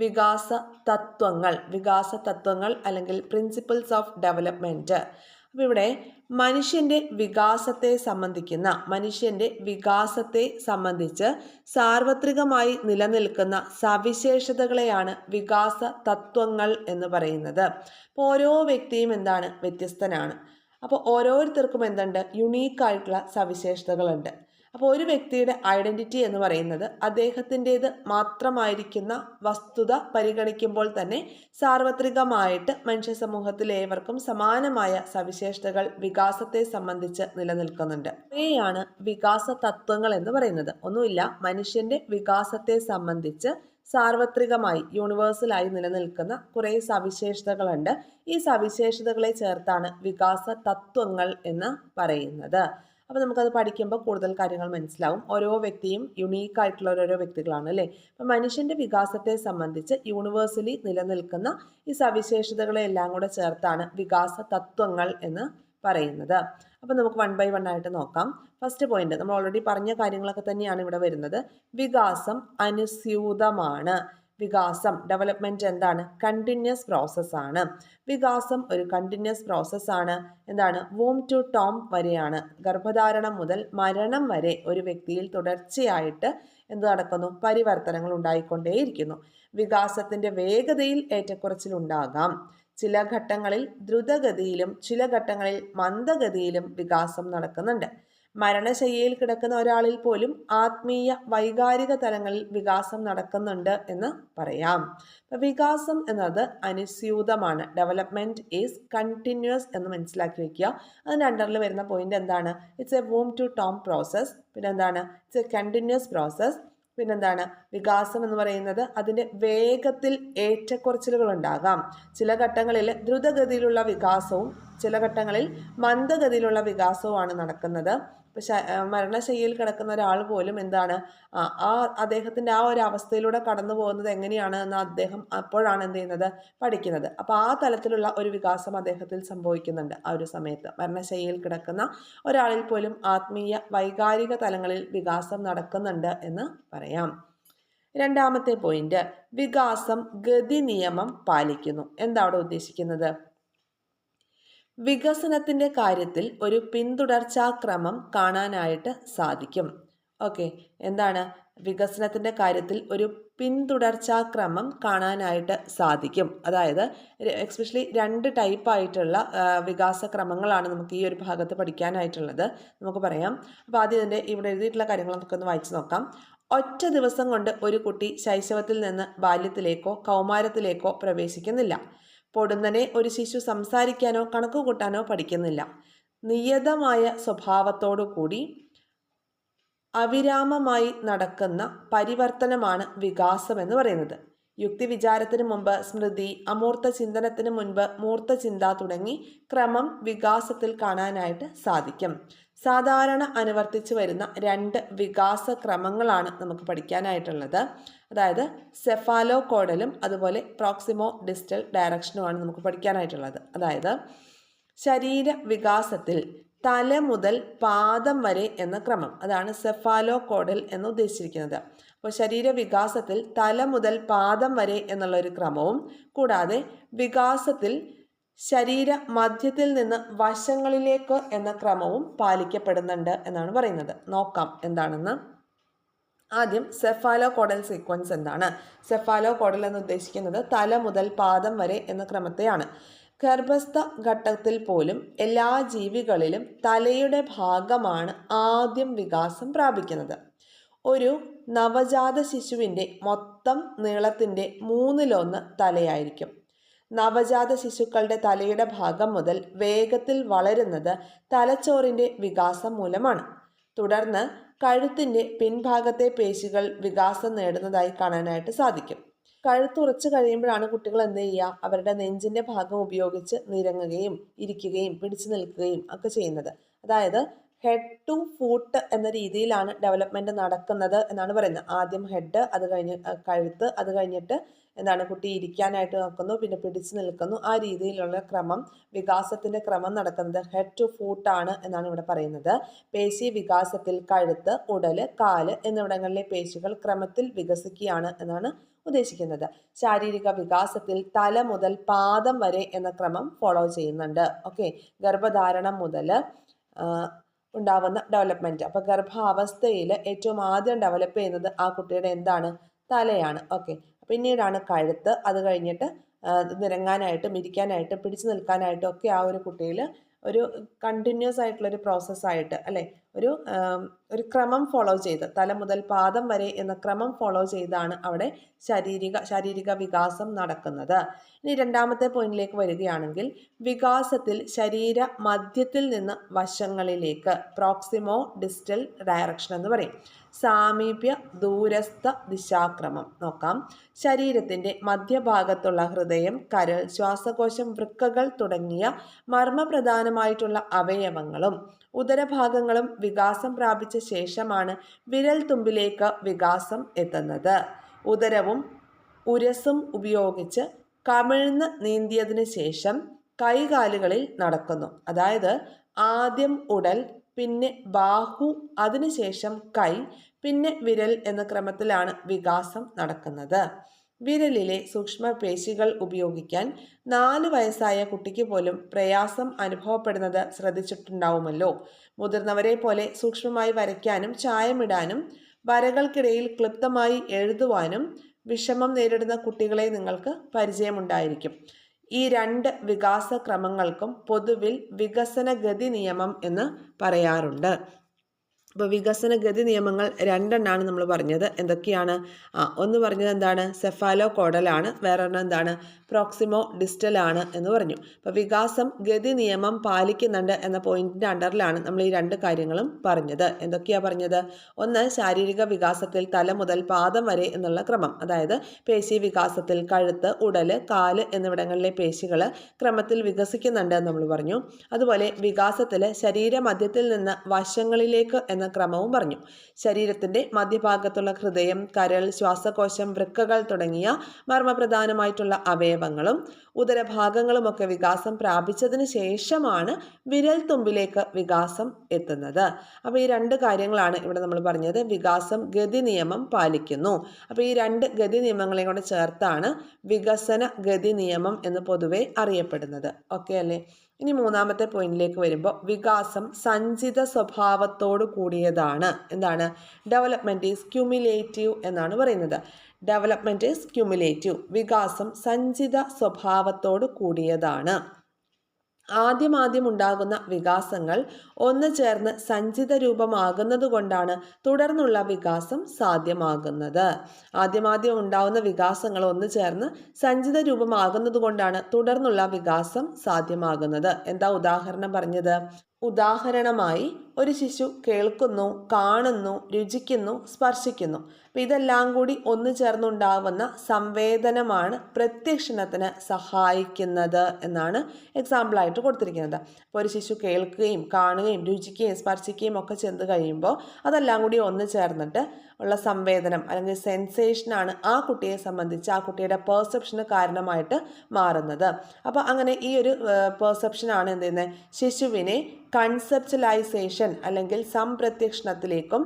A: വികാസ തത്വങ്ങൾ അല്ലെങ്കിൽ പ്രിൻസിപ്പിൾസ് ഓഫ് ഡെവലപ്മെൻറ്റ്. അപ്പോൾ ഇവിടെ മനുഷ്യൻ്റെ വികാസത്തെ സംബന്ധിച്ച് സാർവത്രികമായി നിലനിൽക്കുന്ന സവിശേഷതകളെയാണ് വികാസ തത്വങ്ങൾ എന്ന് പറയുന്നത്. അപ്പോൾ ഓരോ വ്യക്തിയും എന്താണ്, വ്യത്യസ്തനാണ്. അപ്പോൾ ഓരോരുത്തർക്കും എന്തുണ്ട്, യുണീക്കായിട്ടുള്ള സവിശേഷതകളുണ്ട്. അപ്പോൾ ഒരു വ്യക്തിയുടെ ഐഡൻറ്റിറ്റി എന്ന് പറയുന്നത് അദ്ദേഹത്തിൻ്റേത് മാത്രമായിരിക്കുന്ന വസ്തുത പരിഗണിക്കുമ്പോൾ തന്നെ സാർവത്രികമായിട്ട് മനുഷ്യ സമൂഹത്തിലെ ഏവർക്കും സമാനമായ സവിശേഷതകൾ വികാസത്തെ സംബന്ധിച്ച് നിലനിൽക്കുന്നുണ്ട്. ഇവയാണ് വികാസ തത്വങ്ങൾ എന്ന് പറയുന്നത്. ഒന്നുമില്ല, മനുഷ്യൻ്റെ വികാസത്തെ സംബന്ധിച്ച് സാർവത്രികമായി യൂണിവേഴ്സലായി നിലനിൽക്കുന്ന കുറേ സവിശേഷതകളുണ്ട്. ഈ സവിശേഷതകളെ ചേർത്താണ് വികാസ തത്വങ്ങൾ എന്ന് പറയുന്നത്. അപ്പോൾ നമുക്കത് പഠിക്കുമ്പോൾ കൂടുതൽ കാര്യങ്ങൾ മനസ്സിലാവും. ഓരോ വ്യക്തിയും യുണീക്കായിട്ടുള്ള ഓരോരോ വ്യക്തികളാണ് അല്ലേ. അപ്പം മനുഷ്യൻ്റെ വികാസത്തെ സംബന്ധിച്ച് യൂണിവേഴ്സലി നിലനിൽക്കുന്ന ഈ സവിശേഷതകളെ എല്ലാം കൂടെ ചേർത്താണ് വികാസ തത്വങ്ങൾ എന്ന് പറയുന്നത്. അപ്പം നമുക്ക് 1 by 1 ആയിട്ട് നോക്കാം. ഫസ്റ്റ് പോയിന്റ് നമ്മൾ ഓൾറെഡി പറഞ്ഞ കാര്യങ്ങളൊക്കെ തന്നെയാണ് ഇവിടെ വരുന്നത്. വികാസം അനുസ്യൂതമാണ്. ഡെവലപ്മെന്റ് എന്താണ്, കണ്ടിന്യൂസ് പ്രോസസ്സാണ്. വികാസം ഒരു കണ്ടിന്യൂസ് പ്രോസസ്സാണ്. എന്താണ്, വൂം ടു ടോം വരെയാണ്, ഗർഭധാരണം മുതൽ മരണം വരെ ഒരു വ്യക്തിയിൽ തുടർച്ചയായിട്ട് എന്ത് നടക്കുന്നു, പരിവർത്തനങ്ങൾ ഉണ്ടായിക്കൊണ്ടേയിരിക്കുന്നു. വികാസത്തിന്റെ വേഗതയിൽ ഏറ്റക്കുറച്ചിലുണ്ടാകാം. ചില ഘട്ടങ്ങളിൽ ദ്രുതഗതിയിലും ചില ഘട്ടങ്ങളിൽ മന്ദഗതിയിലും വികാസം നടക്കുന്നുണ്ട്. മരണശയ്യയിൽ കിടക്കുന്ന ഒരാളിൽ പോലും ആത്മീയ വൈകാരിക തലങ്ങളിൽ വികാസം നടക്കുന്നുണ്ട് എന്ന് പറയാം. വികാസം എന്നത് അനുസ്യൂതമാണ്. ഡെവലപ്മെന്റ് ഈസ് കണ്ടിന്യൂസ് എന്ന് മനസ്സിലാക്കി വെക്കുക. അതിൻ്റെ അണ്ടറിൽ വരുന്ന പോയിന്റ് എന്താണ്, it's a womb to tomb process. പിന്നെ എന്താണ്, ഇറ്റ്സ് എ കണ്ടിന്യൂസ് പ്രോസസ്. പിന്നെന്താണ്, വികാസം എന്ന് പറയുന്നത് അതിൻ്റെ വേഗത്തിൽ ഏറ്റക്കുറച്ചിലുകൾ ഉണ്ടാകാം. ചില ഘട്ടങ്ങളിൽ ദ്രുതഗതിയിലുള്ള വികാസവും ചില ഘട്ടങ്ങളിൽ മന്ദഗതിയിലുള്ള വികാസവുമാണ് നടക്കുന്നത്. ഇപ്പം മരണശയ്യയിൽ കിടക്കുന്ന ഒരാൾ പോലും എന്താണ്, അദ്ദേഹത്തിൻ്റെ ആ ഒരു അവസ്ഥയിലൂടെ കടന്നു പോകുന്നത് എങ്ങനെയാണ് എന്ന് അദ്ദേഹം അപ്പോഴാണ് എന്ത് ചെയ്യുന്നത്, പഠിക്കുന്നത്. അപ്പോൾ ആ തലത്തിലുള്ള ഒരു വികാസം അദ്ദേഹത്തിൽ സംഭവിക്കുന്നുണ്ട്. ആ ഒരു സമയത്ത് മരണശയ്യയിൽ കിടക്കുന്ന ഒരാളിൽ പോലും ആത്മീയ വൈകാരിക തലങ്ങളിൽ വികാസം നടക്കുന്നുണ്ട് എന്ന് പറയാം. രണ്ടാമത്തെ പോയിന്റ്, വികാസം ഗതി നിയമം പാലിക്കുന്നു. എന്താ അവിടെ ഉദ്ദേശിക്കുന്നത്? വികസനത്തിൻ്റെ കാര്യത്തിൽ ഒരു പിന്തുടർച്ചാക്രമം കാണാനായിട്ട് സാധിക്കും. ഓക്കെ, എന്താണ്, വികസനത്തിൻ്റെ കാര്യത്തിൽ ഒരു പിന്തുടർച്ചാക്രമം കാണാനായിട്ട് സാധിക്കും. അതായത് എക്സ്പെഷ്യലി 2 ടൈപ്പായിട്ടുള്ള വികാസക്രമങ്ങളാണ് നമുക്ക് ഈ ഒരു ഭാഗത്ത് പഠിക്കാനായിട്ടുള്ളത്. നമുക്ക് പറയാം. അപ്പോൾ ആദ്യം ഇതിൻ്റെ ഇവിടെ എഴുതിയിട്ടുള്ള കാര്യങ്ങൾ നമുക്കൊന്ന് വായിച്ചു നോക്കാം. ഒറ്റ ദിവസം കൊണ്ട് ഒരു കുട്ടി ശൈശവത്തിൽ നിന്ന് ബാല്യത്തിലേക്കോ കൗമാരത്തിലേക്കോ പ്രവേശിക്കുന്നില്ല. പൊടുന്നനെ ഒരു ശിശു സംസാരിക്കാനോ കണക്ക് കൂട്ടാനോ പഠിക്കുന്നില്ല. നിയതമായ സ്വഭാവത്തോടു കൂടി അവിരാമമായി നടക്കുന്ന പരിവർത്തനമാണ് വികാസം എന്ന് പറയുന്നത്. യുക്തിവിചാരത്തിന് മുമ്പ് സ്മൃതി, അമൂർത്ത ചിന്തനത്തിന് മുൻപ് മൂർത്ത ചിന്ത തുടങ്ങി ക്രമം വികാസത്തിൽ കാണാനായിട്ട് സാധിക്കും. സാധാരണ അനുവർത്തിച്ചു വരുന്ന 2 വികാസ ക്രമങ്ങളാണ് നമുക്ക് പഠിക്കാനായിട്ടുള്ളത്. അതായത് സെഫാലോ കോഡലും അതുപോലെ പ്രോക്സിമോ ഡിസ്റ്റൽ ഡയറക്ഷനുമാണ് നമുക്ക് പഠിക്കാനായിട്ടുള്ളത്. അതായത് ശരീര വികാസത്തിൽ തല മുതൽ പാദം വരെ എന്ന ക്രമം, അതാണ് സെഫാലോ കോഡൽ എന്ന് ഉദ്ദേശിച്ചിരിക്കുന്നത്. അപ്പോൾ ശരീരവികാസത്തിൽ തല മുതൽ പാദം വരെ എന്നുള്ള ഒരു ക്രമവും കൂടാതെ വികാസത്തിൽ ശരീര മധ്യത്തിൽ നിന്ന് വശങ്ങളിലേക്ക് എന്ന ക്രമവും പാലിക്കപ്പെടുന്നുണ്ട് എന്നാണ് പറയുന്നത്. നോക്കാം എന്താണെന്ന്. ആദ്യം സെഫാലോ കോഡൽ സീക്വൻസ് എന്താണ്? സെഫാലോ കോഡൽ എന്ന് ഉദ്ദേശിക്കുന്നത് തല മുതൽ പാദം വരെ എന്ന ക്രമത്തെയാണ്. ഗർഭസ്ഥ ഘട്ടത്തിൽ പോലും എല്ലാ ജീവികളിലും തലയുടെ ഭാഗമാണ് ആദ്യം വികാസം പ്രാപിക്കുന്നത്. ഒരു നവജാത ശിശുവിൻ്റെ മൊത്തം നീളത്തിൻ്റെ 1/3 തലയായിരിക്കും. നവജാത ശിശുക്കളുടെ തലയുടെ ഭാഗം മുതൽ വേഗത്തിൽ വളരുന്നത് തലച്ചോറിൻ്റെ വികാസം മൂലമാണ്. തുടർന്ന് കഴുത്തിൻ്റെ പിൻഭാഗത്തെ പേശികൾ വികാസം നേടുന്നതായി കാണാനായിട്ട് സാധിക്കും. കഴുത്തുറച്ചു കഴിയുമ്പോഴാണ് കുട്ടികൾ എന്ത് ചെയ്യുക, അവരുടെ നെഞ്ചിൻ്റെ ഭാഗം ഉപയോഗിച്ച് നിരങ്ങുകയും ഇരിക്കുകയും പിടിച്ചു നിൽക്കുകയും ഒക്കെ ചെയ്യുന്നത്. അതായത് ഹെഡ് ടു ഫൂട്ട് എന്ന രീതിയിലാണ് ഡെവലപ്മെൻറ്റ് നടക്കുന്നത് എന്നാണ് പറയുന്നത്. ആദ്യം ഹെഡ്, അത് കഴിഞ്ഞ് കഴുത്ത്, അത് കഴിഞ്ഞിട്ട് എന്താണ് കുട്ടി ഇരിക്കാനായിട്ട് നോക്കുന്നു, പിന്നെ പിടിച്ചു നിൽക്കുന്നു. ആ രീതിയിലുള്ള ക്രമം, വികാസത്തിൻ്റെ ക്രമം നടക്കുന്നത് ഹെഡ് ടു ഫൂട്ട് ആണ് എന്നാണ് ഇവിടെ പറയുന്നത്. പേശി വികാസത്തിൽ കഴുത്ത്, ഉടൽ, കാല് എന്നിവിടങ്ങളിലെ പേശികൾ ക്രമത്തിൽ വികസിക്കുകയാണ് എന്നാണ് ഉദ്ദേശിക്കുന്നത്. ശാരീരിക വികാസത്തിൽ തല മുതൽ പാദം വരെ എന്ന ക്രമം ഫോളോ ചെയ്യുന്നുണ്ട്. ഓക്കെ, ഗർഭധാരണം മുതൽ ഉണ്ടാവുന്ന ഡെവലപ്മെൻറ്റ്. അപ്പോൾ ഗർഭാവസ്ഥയിൽ ഏറ്റവും ആദ്യം ഡെവലപ്പ് ചെയ്യുന്നത് ആ കുട്ടിയുടെ എന്താണ്? തലയാണ്. ഓക്കെ, പിന്നീടാണ് കഴുത്ത്, അത് കഴിഞ്ഞിട്ട് നിരങ്ങാനായിട്ടും ഇരിക്കാനായിട്ടും പിടിച്ചു നിൽക്കാനായിട്ടും ഒക്കെ ആ ഒരു കുട്ടിയിൽ ഒരു കണ്ടിന്യൂസ് ആയിട്ടുള്ളൊരു പ്രോസസ്സായിട്ട് അല്ലേ, ഒരു ക്രമം ഫോളോ ചെയ്ത് തല മുതൽ പാദം വരെ എന്ന ക്രമം ഫോളോ ചെയ്താണ് അവിടെ ശാരീരിക വികാസം നടക്കുന്നത്. ഇനി രണ്ടാമത്തെ പോയിന്റിലേക്ക് വരികയാണെങ്കിൽ, വികാസത്തിൽ ശരീര മധ്യത്തിൽ നിന്ന് വശങ്ങളിലേക്ക്, പ്രോക്സിമോ ഡിസ്റ്റൽ ഡയറക്ഷൻ എന്ന് പറയും. സാമീപ്യ ദൂരസ്ഥ ദിശാക്രമം നോക്കാം. ശരീരത്തിൻ്റെ മധ്യഭാഗത്തുള്ള ഹൃദയം, കരൾ, ശ്വാസകോശം, വൃക്കകൾ തുടങ്ങിയ മർമ്മപ്രധാനമായിട്ടുള്ള അവയവങ്ങളും ഉദരഭാഗങ്ങളും വികാസം പ്രാപിച്ച ശേഷമാണ് വിരൽ തുമ്പിലേക്ക് വികാസം എത്തുന്നത്. ഉദരവും ഉരസും ഉപയോഗിച്ച് കമിഴ്ന്ന് നീന്തിയതിനു ശേഷം കൈകാലുകളിൽ നടക്കുന്നു. അതായത് ആദ്യം ഉടൽ, പിന്നെ ബാഹു, അതിനുശേഷം കൈ, പിന്നെ വിരൽ എന്ന ക്രമത്തിലാണ് വികാസം നടക്കുന്നത്. വിരലിലെ സൂക്ഷ്മപേശികൾ ഉപയോഗിക്കാൻ 4 വയസ്സായ കുട്ടിക്ക് പോലും പ്രയാസം അനുഭവപ്പെടുന്നത് ശ്രദ്ധിച്ചിട്ടുണ്ടാവുമല്ലോ. മുതിർന്നവരെ പോലെ സൂക്ഷ്മമായി വരയ്ക്കാനും ചായമിടാനും വരകൾക്കിടയിൽ ക്ലിപ്തമായി എഴുതുവാനും വിഷമം നേരിടുന്ന കുട്ടികളെ നിങ്ങൾക്ക് പരിചയമുണ്ടായിരിക്കും. ഈ 2 വികാസക്രമങ്ങൾക്കും പൊതുവിൽ വികസനഗതി നിയമം എന്ന് പറയാറുണ്ട്. അപ്പോൾ വികസനഗതി നിയമങ്ങൾ 2 നമ്മൾ പറഞ്ഞത്. എന്തൊക്കെയാണ്? ഒന്ന് പറഞ്ഞത് എന്താണ്? സെഫാലോ കോഡലാണ്. വേറൊരെണ്ണം എന്താണ്? പ്രോക്സിമോ ഡിസ്റ്റലാണ് എന്ന് പറഞ്ഞു. അപ്പോൾ വികാസം ഗതി നിയമം പാലിക്കുന്നുണ്ട് എന്ന പോയിന്റിൻ്റെ അണ്ടറിലാണ് നമ്മൾ ഈ 2 കാര്യങ്ങളും പറഞ്ഞത്. എന്തൊക്കെയാണ് പറഞ്ഞത്? ഒന്ന്, ശാരീരിക വികാസത്തിൽ തല മുതൽ പാദം വരെ എന്നുള്ള ക്രമം, അതായത് പേശി വികാസത്തിൽ കഴുത്ത്, ഉടൽ, കാല് എന്നിവിടങ്ങളിലെ പേശികൾ ക്രമത്തിൽ വികസിക്കുന്നുണ്ട് എന്ന് നമ്മൾ പറഞ്ഞു. അതുപോലെ വികാസത്തിൽ ശരീരമധ്യത്തിൽ നിന്ന് വശങ്ങളിലേക്ക് എന്ന ക്രമവും പറഞ്ഞു. ശരീരത്തിന്റെ മധ്യഭാഗത്തുള്ള ഹൃദയം, കരൾ, ശ്വാസകോശം, വൃക്കകൾ തുടങ്ങിയ മർമ്മപ്രധാനമായിട്ടുള്ള അവയവങ്ങളും ഉദരഭാഗങ്ങളുമൊക്കെ വികാസം പ്രാപിച്ചതിന് ശേഷമാണ് വിരൽ തുമ്പിലേക്ക് വികാസം എത്തുന്നത്. അപ്പോൾ ഈ 2 കാര്യങ്ങളാണ് ഇവിടെ നമ്മൾ പറഞ്ഞത്. വികാസം ഗതി നിയമം പാലിക്കുന്നു. അപ്പോൾ ഈ 2 ഗതി നിയമങ്ങളെയും കൂടെ ചേർത്താണ് വികസന ഗതി നിയമം എന്ന് പൊതുവെ അറിയപ്പെടുന്നത്. ഓക്കെ അല്ലേ? ഇനി മൂന്നാമത്തെ പോയിന്റിലേക്ക് വരുമ്പോൾ, വികാസം സഞ്ചിത സ്വഭാവത്തോടു കൂടിയതാണ്. എന്താണ്? ഡെവലപ്മെൻറ്റ് ഈസ് ക്യുമുലേറ്റീവ് എന്നാണ് പറയുന്നത്. Development is cumulative. വികാസം സഞ്ചിത സ്വഭാവത്തോടു കൂടിയതാണ്. ആദ്യം ഉണ്ടാകുന്ന വികാസങ്ങൾ ഒന്ന് ചേർന്ന് സഞ്ചിത രൂപമാകുന്നത് കൊണ്ടാണ് തുടർന്നുള്ള വികാസം സാധ്യമാകുന്നത്. ആദ്യം ഉണ്ടാകുന്ന വികാസങ്ങൾ ഒന്ന് ചേർന്ന് സഞ്ചിത രൂപമാകുന്നത് കൊണ്ടാണ് തുടർന്നുള്ള വികാസം സാധ്യമാകുന്നത്. എന്താ ഉദാഹരണം പറഞ്ഞത്? ഉദാഹരണമായി, ഒരു ശിശു കേൾക്കുന്നു, കാണുന്നു, രുചിക്കുന്നു, സ്പർശിക്കുന്നു. അപ്പം ഇതെല്ലാം കൂടി ഒന്നു ചേർന്നുണ്ടാവുന്ന സംവേദനമാണ് പ്രത്യക്ഷണത്തിന് സഹായിക്കുന്നത് എന്നാണ് എക്സാമ്പിളായിട്ട് കൊടുത്തിരിക്കുന്നത്. അപ്പോൾ ഒരു ശിശു കേൾക്കുകയും കാണുകയും രുചിക്കുകയും സ്പർശിക്കുകയും ഒക്കെ ചെന്ന് കഴിയുമ്പോൾ അതെല്ലാം കൂടി ഒന്ന് ചേർന്നിട്ട് ഉള്ള സംവേദനം അല്ലെങ്കിൽ സെൻസേഷനാണ് ആ കുട്ടിയെ സംബന്ധിച്ച് ആ കുട്ടിയുടെ പെർസെപ്ഷന് കാരണമായിട്ട് മാറുന്നത്. അപ്പോൾ അങ്ങനെ ഈ ഒരു പെർസെപ്ഷനാണ് എന്ത് ചെയ്യുന്നത്? ശിശുവിനെ കൺസെപ്ച്വലൈസേഷൻ അല്ലെങ്കിൽ സംപ്രത്യക്ഷണത്തിലേക്കും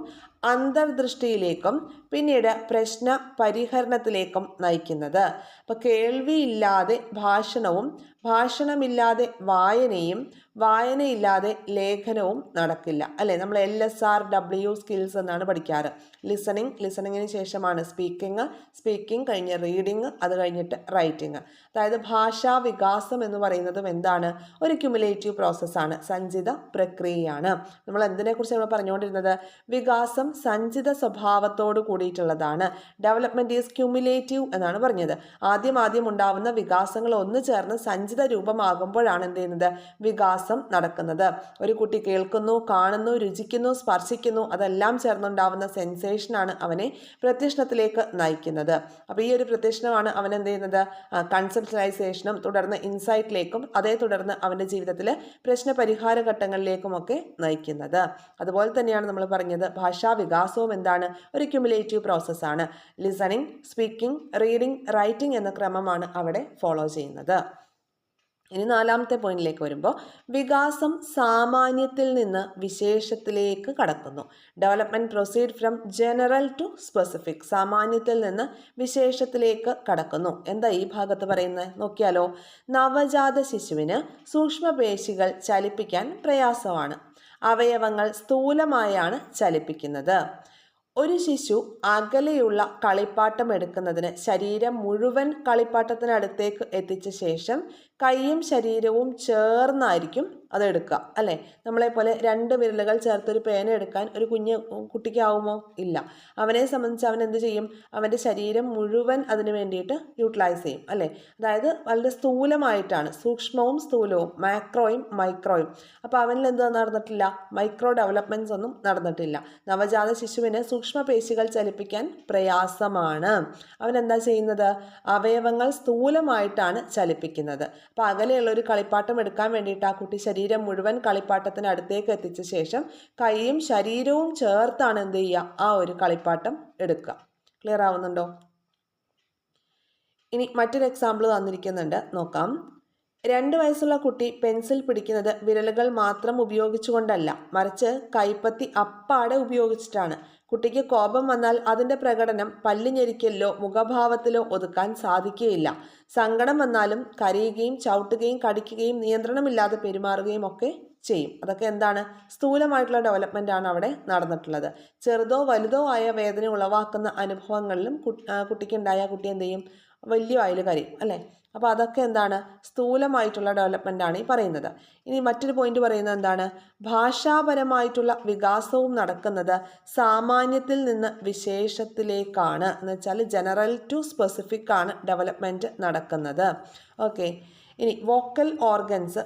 A: അന്തർദൃഷ്ടിയിലേക്കും പിന്നീട് പ്രശ്ന പരിഹരണത്തിലേക്കും നയിക്കുന്നത്. അപ്പോൾ കേൾവിയില്ലാതെ ഭാഷണവും, ഭാഷണമില്ലാതെ വായനയും, വായനയില്ലാതെ ലേഖനവും നടക്കില്ല അല്ലേ? നമ്മൾ LSRW സ്കിൽസ് എന്നാണ് പഠിക്കാറ്. ലിസണിങ്ങിന് ശേഷമാണ് സ്പീക്കിംഗ് കഴിഞ്ഞ് റീഡിങ്, അത് കഴിഞ്ഞിട്ട് റൈറ്റിംഗ്. അതായത് ഭാഷാ വികാസം എന്ന് പറയുന്നതും എന്താണ്? ഒരു ക്യുമുലേറ്റീവ് പ്രോസസ്സാണ്, സഞ്ചിത പ്രക്രിയയാണ്. നമ്മൾ എന്തിനെക്കുറിച്ച് നമ്മൾ പറഞ്ഞുകൊണ്ടിരുന്നത്? വികാസം സഞ്ചിത സ്വഭാവത്തോടു കൂടി കൂടിയിട്ടുള്ളതാണ്. ഡെവലപ്മെൻറ്റ് ഈസ് ക്യുമുലേറ്റീവ് എന്നാണ് പറഞ്ഞത്. ആദ്യം ഉണ്ടാവുന്ന വികാസങ്ങൾ ഒന്ന് ചേർന്ന് സഞ്ചിത രൂപമാകുമ്പോഴാണ് എന്ത് ചെയ്യുന്നത്, വികാസം നടക്കുന്നത്. ഒരു കുട്ടി കേൾക്കുന്നു, കാണുന്നു, രുചിക്കുന്നു, സ്പർശിക്കുന്നു, അതെല്ലാം ചേർന്നുണ്ടാവുന്ന സെൻസേഷനാണ് അവനെ പ്രത്യക്ഷണത്തിലേക്ക് നയിക്കുന്നത്. അപ്പോൾ ഈ ഒരു പ്രത്യക്ഷണമാണ് അവൻ എന്ത് ചെയ്യുന്നത്, കൺസെപ്റ്റലൈസേഷനും തുടർന്ന് ഇൻസൈറ്റിലേക്കും അതേ തുടർന്ന് അവൻ്റെ ജീവിതത്തിൽ പ്രശ്നപരിഹാര ഘട്ടങ്ങളിലേക്കുമൊക്കെ നയിക്കുന്നത്. അതുപോലെ തന്നെയാണ് നമ്മൾ പറഞ്ഞത് ഭാഷാ വികാസവും എന്താണ്, ഒരു ക്യുമുലേറ്റീവ് പ്രോസസ്സാണ്. ലിസണിങ്, സ്പീക്കിംഗ്, റീഡിംഗ്, റൈറ്റിംഗ് എന്ന ക്രമമാണ് അവിടെ ഫോളോ ചെയ്യുന്നത്. ഇനി 4ാമത്തെ പോയിന്റിലേക്ക് വരുമ്പോൾ വികാസം സാമാന്യത്തിൽ നിന്ന് വിശേഷത്തിലേക്ക് കടക്കുന്നു. Development proceed from general to specific. സാമാന്യത്തിൽ നിന്ന് വിശേഷത്തിലേക്ക് കടക്കുന്നു. എന്താ ഈ ഭാഗത്ത് പറയുന്നത് നോക്കിയാലോ. നവജാത ശിശുവിന് സൂക്ഷ്മപേശികൾ ചലിപ്പിക്കാൻ പ്രയാസമാണ്. അവയവങ്ങൾ സ്ഥൂലമായാണ് ചലിപ്പിക്കുന്നത്. ഒരു ശിശു അകലെയുള്ള കളിപ്പാട്ടം എടുക്കുന്നതിന് ശരീരം മുഴുവൻ കളിപ്പാട്ടത്തിനടുത്തേക്ക് എത്തിച്ച ശേഷം കൈയും ശരീരവും ചേർന്നായിരിക്കും അതെടുക്കുക, അല്ലേ? നമ്മളെപ്പോലെ 2 വിരലുകൾ ചേർത്തൊരു പേന എടുക്കാൻ ഒരു കുട്ടിക്കാവുമോ? ഇല്ല. അവനെ സംബന്ധിച്ച് അവൻ എന്ത് ചെയ്യും, അവൻ്റെ ശരീരം മുഴുവൻ അതിന് വേണ്ടിയിട്ട് യൂട്ടിലൈസ് ചെയ്യും, അല്ലേ? അതായത് വളരെ സ്ഥൂലമായിട്ടാണ്, സൂക്ഷ്മവും സ്ഥൂലവും, മാക്രോയും മൈക്രോയും. അപ്പോൾ അവനിൽ എന്ത് നടന്നിട്ടില്ല, മൈക്രോ ഡെവലപ്മെൻറ്റ്സ് ഒന്നും നടന്നിട്ടില്ല. നവജാത ശിശുവിന് സൂക്ഷ്മപേശികൾ ചലിപ്പിക്കാൻ പ്രയാസമാണ്. അവൻ എന്താ ചെയ്യുന്നത്, അവയവങ്ങൾ സ്ഥൂലമായിട്ടാണ് ചലിപ്പിക്കുന്നത്. അപ്പോൾ അകലെയുള്ള ഒരു കളിപ്പാട്ടം എടുക്കാൻ വേണ്ടിയിട്ട് ആ കുട്ടി ശരീരം മുഴുവൻ കളിപ്പാട്ടത്തിന് അടുത്തേക്ക് എത്തിച്ച ശേഷം കൈയും ശരീരവും ചേർത്താണ് എന്ത് ചെയ്യുക, ആ ഒരു കളിപ്പാട്ടം എടുക്കുക. ക്ലിയർ ആവുന്നുണ്ടോ? ഇനി മറ്റൊരു എക്സാമ്പിൾ തന്നിരിക്കുന്നുണ്ട്, നോക്കാം. 2 വയസ്സുള്ള കുട്ടി പെൻസിൽ പിടിക്കുന്നത് വിരലുകൾ മാത്രം ഉപയോഗിച്ചുകൊണ്ടല്ല, മറിച്ച് കൈപ്പത്തി അപ്പാടെ ഉപയോഗിച്ചിട്ടാണ്. കുട്ടിക്ക് കോപം വന്നാൽ അതിൻ്റെ പ്രകടനം പല്ലുഞെരിക്കലിലോ മുഖഭാവത്തിലോ ഒതുക്കാൻ സാധിക്കുകയില്ല. സങ്കടം വന്നാലും കരയുകയും ചവിട്ടുകയും കടിക്കുകയും നിയന്ത്രണമില്ലാതെ പെരുമാറുകയും ഒക്കെ ചെയ്യും. അതൊക്കെ എന്താണ്, സ്ഥൂലമായിട്ടുള്ള ഡെവലപ്മെൻ്റ് ആണ് അവിടെ നടന്നിട്ടുള്ളത്. ചെറുതോ വലുതോ ആയ വേദന ഉളവാക്കുന്ന അനുഭവങ്ങളിലും കുട്ടിക്കുണ്ടായ കുട്ടി എന്ത് ചെയ്യും, വലിയ വായിൽ കരയും, അല്ലേ? അപ്പോൾ അതൊക്കെ എന്താണ്, സ്ഥൂലമായിട്ടുള്ള ഡെവലപ്മെൻ്റ് ആണ് ഈ പറയുന്നത്. ഇനി മറ്റൊരു പോയിന്റ് പറയുന്നത് എന്താണ്, ഭാഷാപരമായിട്ടുള്ള വികാസവും നടക്കുന്നത് സാമാന്യത്തിൽ നിന്ന് വിശേഷത്തിലേക്കാണ്. എന്ന് വെച്ചാൽ ജനറൽ ടു സ്പെസിഫിക് ആണ് ഡെവലപ്മെൻറ്റ് നടക്കുന്നത്. ഓക്കെ. ഇനി വോക്കൽ ഓർഗൻസ്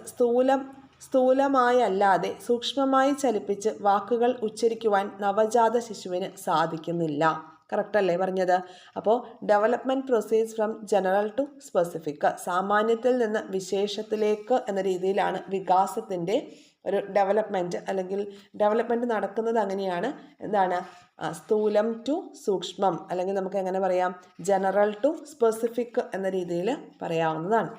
A: സ്ഥൂലമായല്ലാതെ സൂക്ഷ്മമായി ചലിപ്പിച്ച് വാക്കുകൾ ഉച്ചരിക്കുവാൻ നവജാത ശിശുവിന് സാധിക്കുന്നില്ല. കറക്റ്റ് അല്ലേ പറഞ്ഞത്? അപ്പോൾ development proceeds from general to specific, സാമാന്യത്തിൽ നിന്ന് വിശേഷത്തിലേക്ക് എന്ന രീതിയിലാണ് വികാസത്തിൻ്റെ ഒരു ഡെവലപ്മെൻറ്റ്, അല്ലെങ്കിൽ ഡെവലപ്മെൻറ്റ് നടക്കുന്നത് അങ്ങനെയാണ്. എന്താണ്, സ്ഥൂലം ടു സൂക്ഷ്മം, അല്ലെങ്കിൽ നമുക്ക് എങ്ങനെ പറയാം, ജനറൽ ടു സ്പെസിഫിക് എന്ന രീതിയിൽ പറയാവുന്നതാണ്.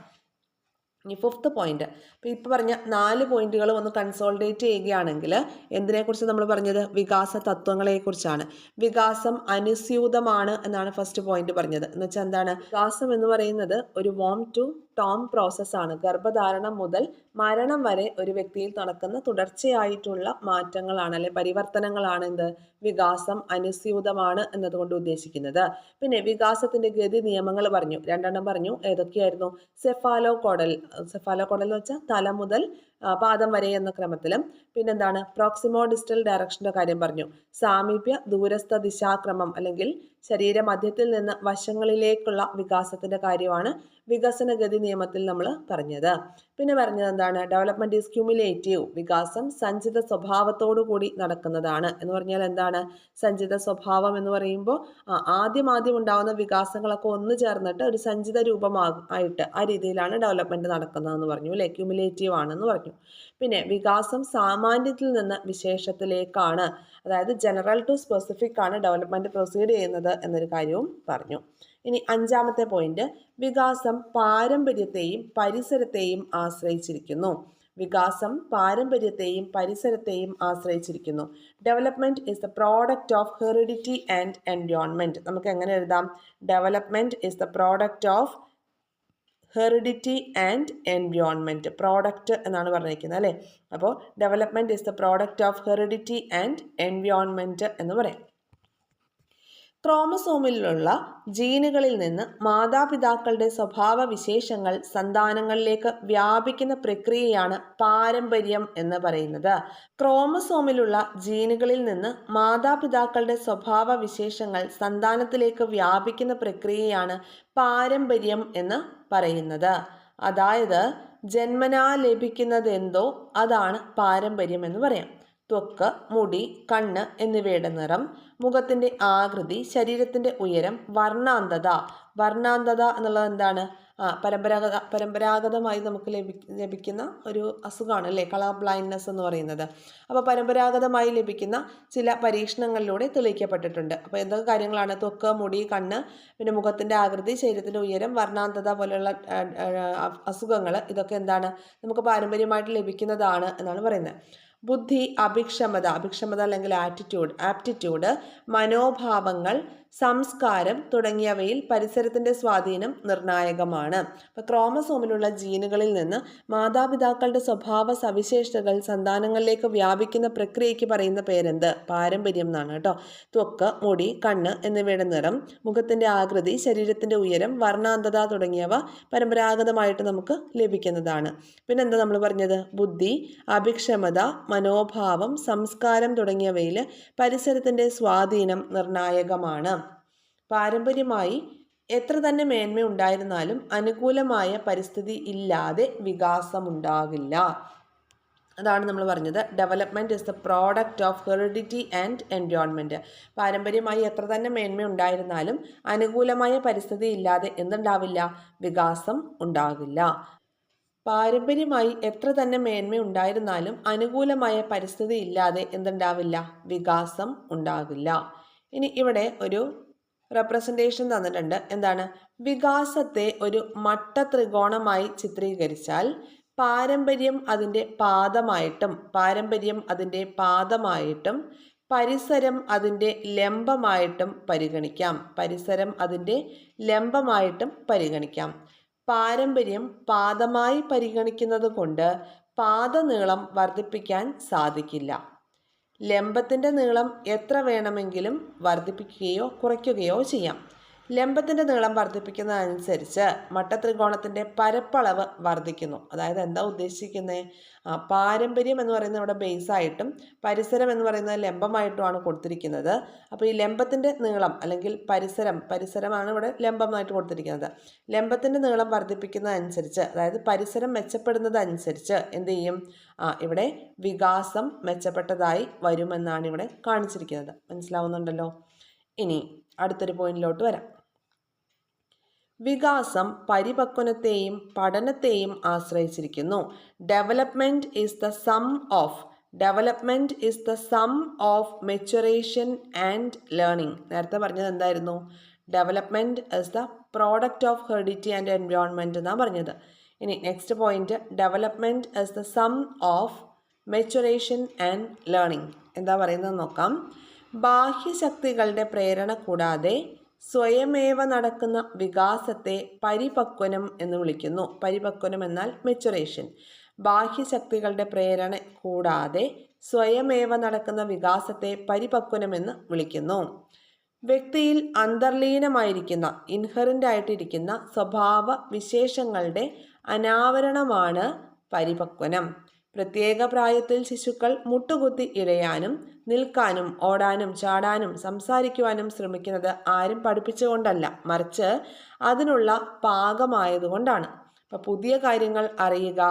A: ഇനി 5th പോയിന്റ്. അപ്പോൾ ഇപ്പോൾ പറഞ്ഞ 4 പോയിന്റുകൾ ഒന്ന് കൺസോൾഡേറ്റ് ചെയ്യുകയാണെങ്കിൽ എന്തിനെക്കുറിച്ച് നമ്മൾ പറഞ്ഞത്, വികാസ തത്വങ്ങളെക്കുറിച്ചാണ്. വികാസം അനുസ്യൂതമാണ് എന്നാണ് ഫസ്റ്റ് പോയിന്റ് പറഞ്ഞത്. എന്ന് വെച്ചാൽ എന്താണ്, വികാസം എന്ന് പറയുന്നത് ഒരു വോം ടു ടോം പ്രോസസ്സാണ്. ഗർഭധാരണം മുതൽ മരണം വരെ ഒരു വ്യക്തിയിൽ നടക്കുന്ന തുടർച്ചയായിട്ടുള്ള മാറ്റങ്ങളാണ്, അല്ലെ പരിവർത്തനങ്ങളാണ് എന്ത്, വികാസം അനുസ്യൂതമാണ് എന്നതുകൊണ്ട് ഉദ്ദേശിക്കുന്നത്. പിന്നെ വികാസത്തിന്റെ ഗതി നിയമങ്ങൾ പറഞ്ഞു, 2 പറഞ്ഞു. ഏതൊക്കെയായിരുന്നു? സെഫാലോകോഡൽ എന്ന് വെച്ചാൽ തല മുതൽ പാദം വരെ എന്ന ക്രമത്തിലും, പിന്നെന്താണ്, പ്രോക്സിമോ ഡിസ്റ്റൽ ഡയറക്ഷൻ്റെ കാര്യം പറഞ്ഞു. സാമീപ്യ ദൂരസ്ഥ ദിശാക്രമം അല്ലെങ്കിൽ ശരീരമധ്യത്തിൽ നിന്ന് വശങ്ങളിലേക്കുള്ള വികാസത്തിന്റെ കാര്യമാണ് വികസനഗതി നിയമത്തിൽ നമ്മൾ പറഞ്ഞത്. പിന്നെ പറഞ്ഞത് എന്താണ്, ഡെവലപ്മെന്റ് ഈസ് ക്യുമുലേറ്റീവ്, വികാസം സഞ്ചിത സ്വഭാവത്തോടു കൂടി നടക്കുന്നതാണ്. എന്ന് പറഞ്ഞാൽ എന്താണ് സഞ്ചിത സ്വഭാവം എന്ന് പറയുമ്പോൾ, ആദ്യം ഉണ്ടാവുന്ന വികാസങ്ങളൊക്കെ ഒന്ന് ചേർന്നിട്ട് ഒരു സഞ്ചിത രൂപമായിട്ട് ആ രീതിയിലാണ് ഡെവലപ്മെന്റ് നടക്കുന്നതെന്ന് പറഞ്ഞു, അല്ലെ? ക്യുമുലേറ്റീവ് ആണെന്ന് പറഞ്ഞു. പിന്നെ വികാസം സാമാന്യത്തിൽ നിന്ന് വിശേഷത്തിലേക്കാണ്, അതായത് ജനറൽ ടു സ്പെസിഫിക് ആണ് ഡെവലപ്മെന്റ് പ്രൊസീഡ് ചെയ്യുന്നത് എന്നൊരു കാര്യവും പറഞ്ഞു. ഇനി 5ാമത്തെ പോയിന്റ്, വികാസം പാരമ്പര്യത്തെയും പരിസരത്തെയും ആശ്രയിച്ചിരിക്കുന്നു. വികാസം പാരമ്പര്യത്തെയും പരിസരത്തെയും ആശ്രയിച്ചിരിക്കുന്നു. Development is the product of heredity and environment. നമുക്ക് എങ്ങനെ എഴുതാം, development is the product of heredity and environment. Product എന്നാണ് പറഞ്ഞിരിക്കുന്നത്, അല്ലേ? അപ്പോൾ development is the product of heredity and environment എന്ന് പറയാം. ക്രോമസോമിലുള്ള ജീനുകളിൽ നിന്ന് മാതാപിതാക്കളുടെ സ്വഭാവ വിശേഷങ്ങൾ സന്താനങ്ങളിലേക്ക് വ്യാപിക്കുന്ന പ്രക്രിയയാണ് പാരമ്പര്യം എന്ന് പറയുന്നത്. ക്രോമസോമിലുള്ള ജീനുകളിൽ നിന്ന് മാതാപിതാക്കളുടെ സ്വഭാവ വിശേഷങ്ങൾ സന്താനത്തിലേക്ക് വ്യാപിക്കുന്ന പ്രക്രിയയാണ് പാരമ്പര്യം എന്ന് പറയുന്നത്. അതായത് ജന്മനാ ലഭിക്കുന്നതെന്തോ അതാണ് പാരമ്പര്യം എന്ന് പറയാം. ത്വക്ക്, മുടി, കണ്ണ് എന്നിവയുടെ നിറം, മുഖത്തിൻ്റെ ആകൃതി, ശരീരത്തിൻ്റെ ഉയരം, വർണ്ണാന്തത എന്നുള്ളത് എന്താണ്? പരമ്പരാഗതമായി നമുക്ക് ലഭിക്കുന്ന ഒരു അസുഖമാണ് അല്ലേ, കളർ ബ്ലൈൻഡ്നെസ് എന്ന് പറയുന്നത്. അപ്പോൾ പരമ്പരാഗതമായി ലഭിക്കുന്ന ചില പരീക്ഷണങ്ങളിലൂടെ തെളിയിക്കപ്പെട്ടിട്ടുണ്ട്. അപ്പോൾ എന്തൊക്കെ കാര്യങ്ങളാണ്? ത്വക്ക്, മുടി, കണ്ണ്, പിന്നെ മുഖത്തിൻ്റെ ആകൃതി, ശരീരത്തിൻ്റെ ഉയരം, വർണ്ണാന്തത പോലെയുള്ള അസുഖങ്ങൾ, ഇതൊക്കെ എന്താണ്? നമുക്ക് പാരമ്പര്യമായിട്ട് ലഭിക്കുന്നതാണ് എന്നാണ് പറയുന്നത്. ബുദ്ധി, അഭിക്ഷമത അല്ലെങ്കിൽ ആപ്റ്റിറ്റ്യൂഡ്, മനോഭാവങ്ങൾ, സംസ്കാരം തുടങ്ങിയവയിൽ പരിസരത്തിൻ്റെ സ്വാധീനം നിർണായകമാണ്. അപ്പോൾ ക്രോമസോമിലുള്ള ജീനുകളിൽ നിന്ന് മാതാപിതാക്കളുടെ സ്വഭാവ സവിശേഷതകൾ സന്താനങ്ങളിലേക്ക് വ്യാപിക്കുന്ന പ്രക്രിയയ്ക്ക് പറയുന്ന പേരെന്ത്? പാരമ്പര്യം എന്നാണ് കേട്ടോ. ത്വക്ക്, മുടി, കണ്ണ് എന്നിവയുടെ നിറം, മുഖത്തിൻ്റെ ആകൃതി, ശരീരത്തിൻ്റെ ഉയരം, വർണ്ണാന്തത തുടങ്ങിയവ പരമ്പരാഗതമായിട്ട് നമുക്ക് ലഭിക്കുന്നതാണ്. പിന്നെന്താ നമ്മൾ പറഞ്ഞത്? ബുദ്ധി, അഭിക്ഷമത, മനോഭാവം, സംസ്കാരം തുടങ്ങിയവയിൽ പരിസരത്തിൻ്റെ സ്വാധീനം നിർണായകമാണ്. പാരമ്പര്യമായി എത്ര തന്നെ മേന്മയുണ്ടായിരുന്നാലും അനുകൂലമായ പരിസ്ഥിതി ഇല്ലാതെ വികാസമുണ്ടാകില്ല. അതാണ് നമ്മൾ പറഞ്ഞത്. Development is the product of heredity and environment. പാരമ്പര്യമായി എത്ര തന്നെ മേന്മയുണ്ടായിരുന്നാലും അനുകൂലമായ പരിസ്ഥിതി ഇല്ലാതെ എന്തുണ്ടാവില്ല? വികാസം ഉണ്ടാകില്ല. പാരമ്പര്യമായി എത്ര തന്നെ മേന്മയുണ്ടായിരുന്നാലും അനുകൂലമായ പരിസ്ഥിതി ഇല്ലാതെ എന്തുണ്ടാവില്ല? വികാസം ഉണ്ടാകില്ല. ഇനി ഇവിടെ ഒരു റെപ്രസെൻറ്റേഷൻ തന്നിട്ടുണ്ട്. എന്താണ്? വികാസത്തെ ഒരു മട്ടത്രികോണമായി ചിത്രീകരിച്ചാൽ പാരമ്പര്യം അതിൻ്റെ പാദമായിട്ടും പരിസരം അതിൻ്റെ ലംബമായിട്ടും പരിഗണിക്കാം. പാരമ്പര്യം പാദമായി പരിഗണിക്കുന്നത് കൊണ്ട് പാദനീളം വർദ്ധിപ്പിക്കാൻ സാധിക്കില്ല. ലംബത്തിൻ്റെ നീളം എത്ര വേണമെങ്കിലും വർദ്ധിപ്പിക്കുകയോ കുറയ്ക്കുകയോ ചെയ്യാം. ലംബത്തിൻ്റെ നീളം വർദ്ധിപ്പിക്കുന്നതനുസരിച്ച് മട്ടത്രികോണത്തിൻ്റെ പരപ്പളവ് വർദ്ധിക്കുന്നു. അതായത് എന്താ ഉദ്ദേശിക്കുന്നത്? പാരമ്പര്യം എന്ന് പറയുന്നത് ഇവിടെ ബേസായിട്ടും പരിസരം എന്ന് പറയുന്നത് ലംബമായിട്ടുമാണ് കൊടുത്തിരിക്കുന്നത്. അപ്പോൾ ഈ ലംബത്തിൻ്റെ നീളം അല്ലെങ്കിൽ പരിസരമാണ് ഇവിടെ ലംബമായിട്ട് കൊടുത്തിരിക്കുന്നത്. ലംബത്തിൻ്റെ നീളം വർദ്ധിപ്പിക്കുന്നതനുസരിച്ച്, അതായത് പരിസരം മെച്ചപ്പെടുന്നതനുസരിച്ച് എന്ത് ചെയ്യും? ഇവിടെ വികാസം മെച്ചപ്പെട്ടതായി വരുമെന്നാണ് ഇവിടെ കാണിച്ചിരിക്കുന്നത്. മനസ്സിലാവുന്നുണ്ടല്ലോ? ഇനി അടുത്തൊരു പോയിന്റിലോട്ട് വരാം. വികാസം പരിപക്വനത്തെയും പഠനത്തെയും ആശ്രയിച്ചിരിക്കുന്നു. Development is the sum of maturation and learning. നേരത്തെ പറഞ്ഞത് എന്തായിരുന്നു? Development is the product of heredity and environment എന്നാണ് പറഞ്ഞത്. ഇനി next point, development is the sum of maturation and learning. എന്താ പറയുന്നത് നോക്കാം. ബാഹ്യശക്തികളുടെ പ്രേരണ കൂടാതെ സ്വയമേവ നടക്കുന്ന വികാസത്തെ പരിപക്വനം എന്ന് വിളിക്കുന്നു. പരിപക്വനം എന്നാൽ മെച്ചുറേഷൻ. ബാഹ്യശക്തികളുടെ പ്രേരണ കൂടാതെ സ്വയമേവ നടക്കുന്ന വികാസത്തെ പരിപക്വനമെന്ന് വിളിക്കുന്നു. വ്യക്തിയിൽ അന്തർലീനമായിരിക്കുന്ന ഇൻഹറൻ്റ് ആയിട്ടിരിക്കുന്ന സ്വഭാവ വിശേഷങ്ങളുടെ അനാവരണമാണ് പരിപക്വനം. പ്രത്യേക പ്രായത്തിൽ ശിശുക്കൾ മുട്ടുകുത്തി ഇഴയാനും നിൽക്കാനും ഓടാനും ചാടാനും സംസാരിക്കുവാനും ശ്രമിക്കുന്നത് ആരും പഠിപ്പിച്ചുകൊണ്ടല്ല, മറിച്ച് അതിനുള്ള പാകമായതുകൊണ്ടാണ്. അപ്പം പുതിയ കാര്യങ്ങൾ അറിയുക,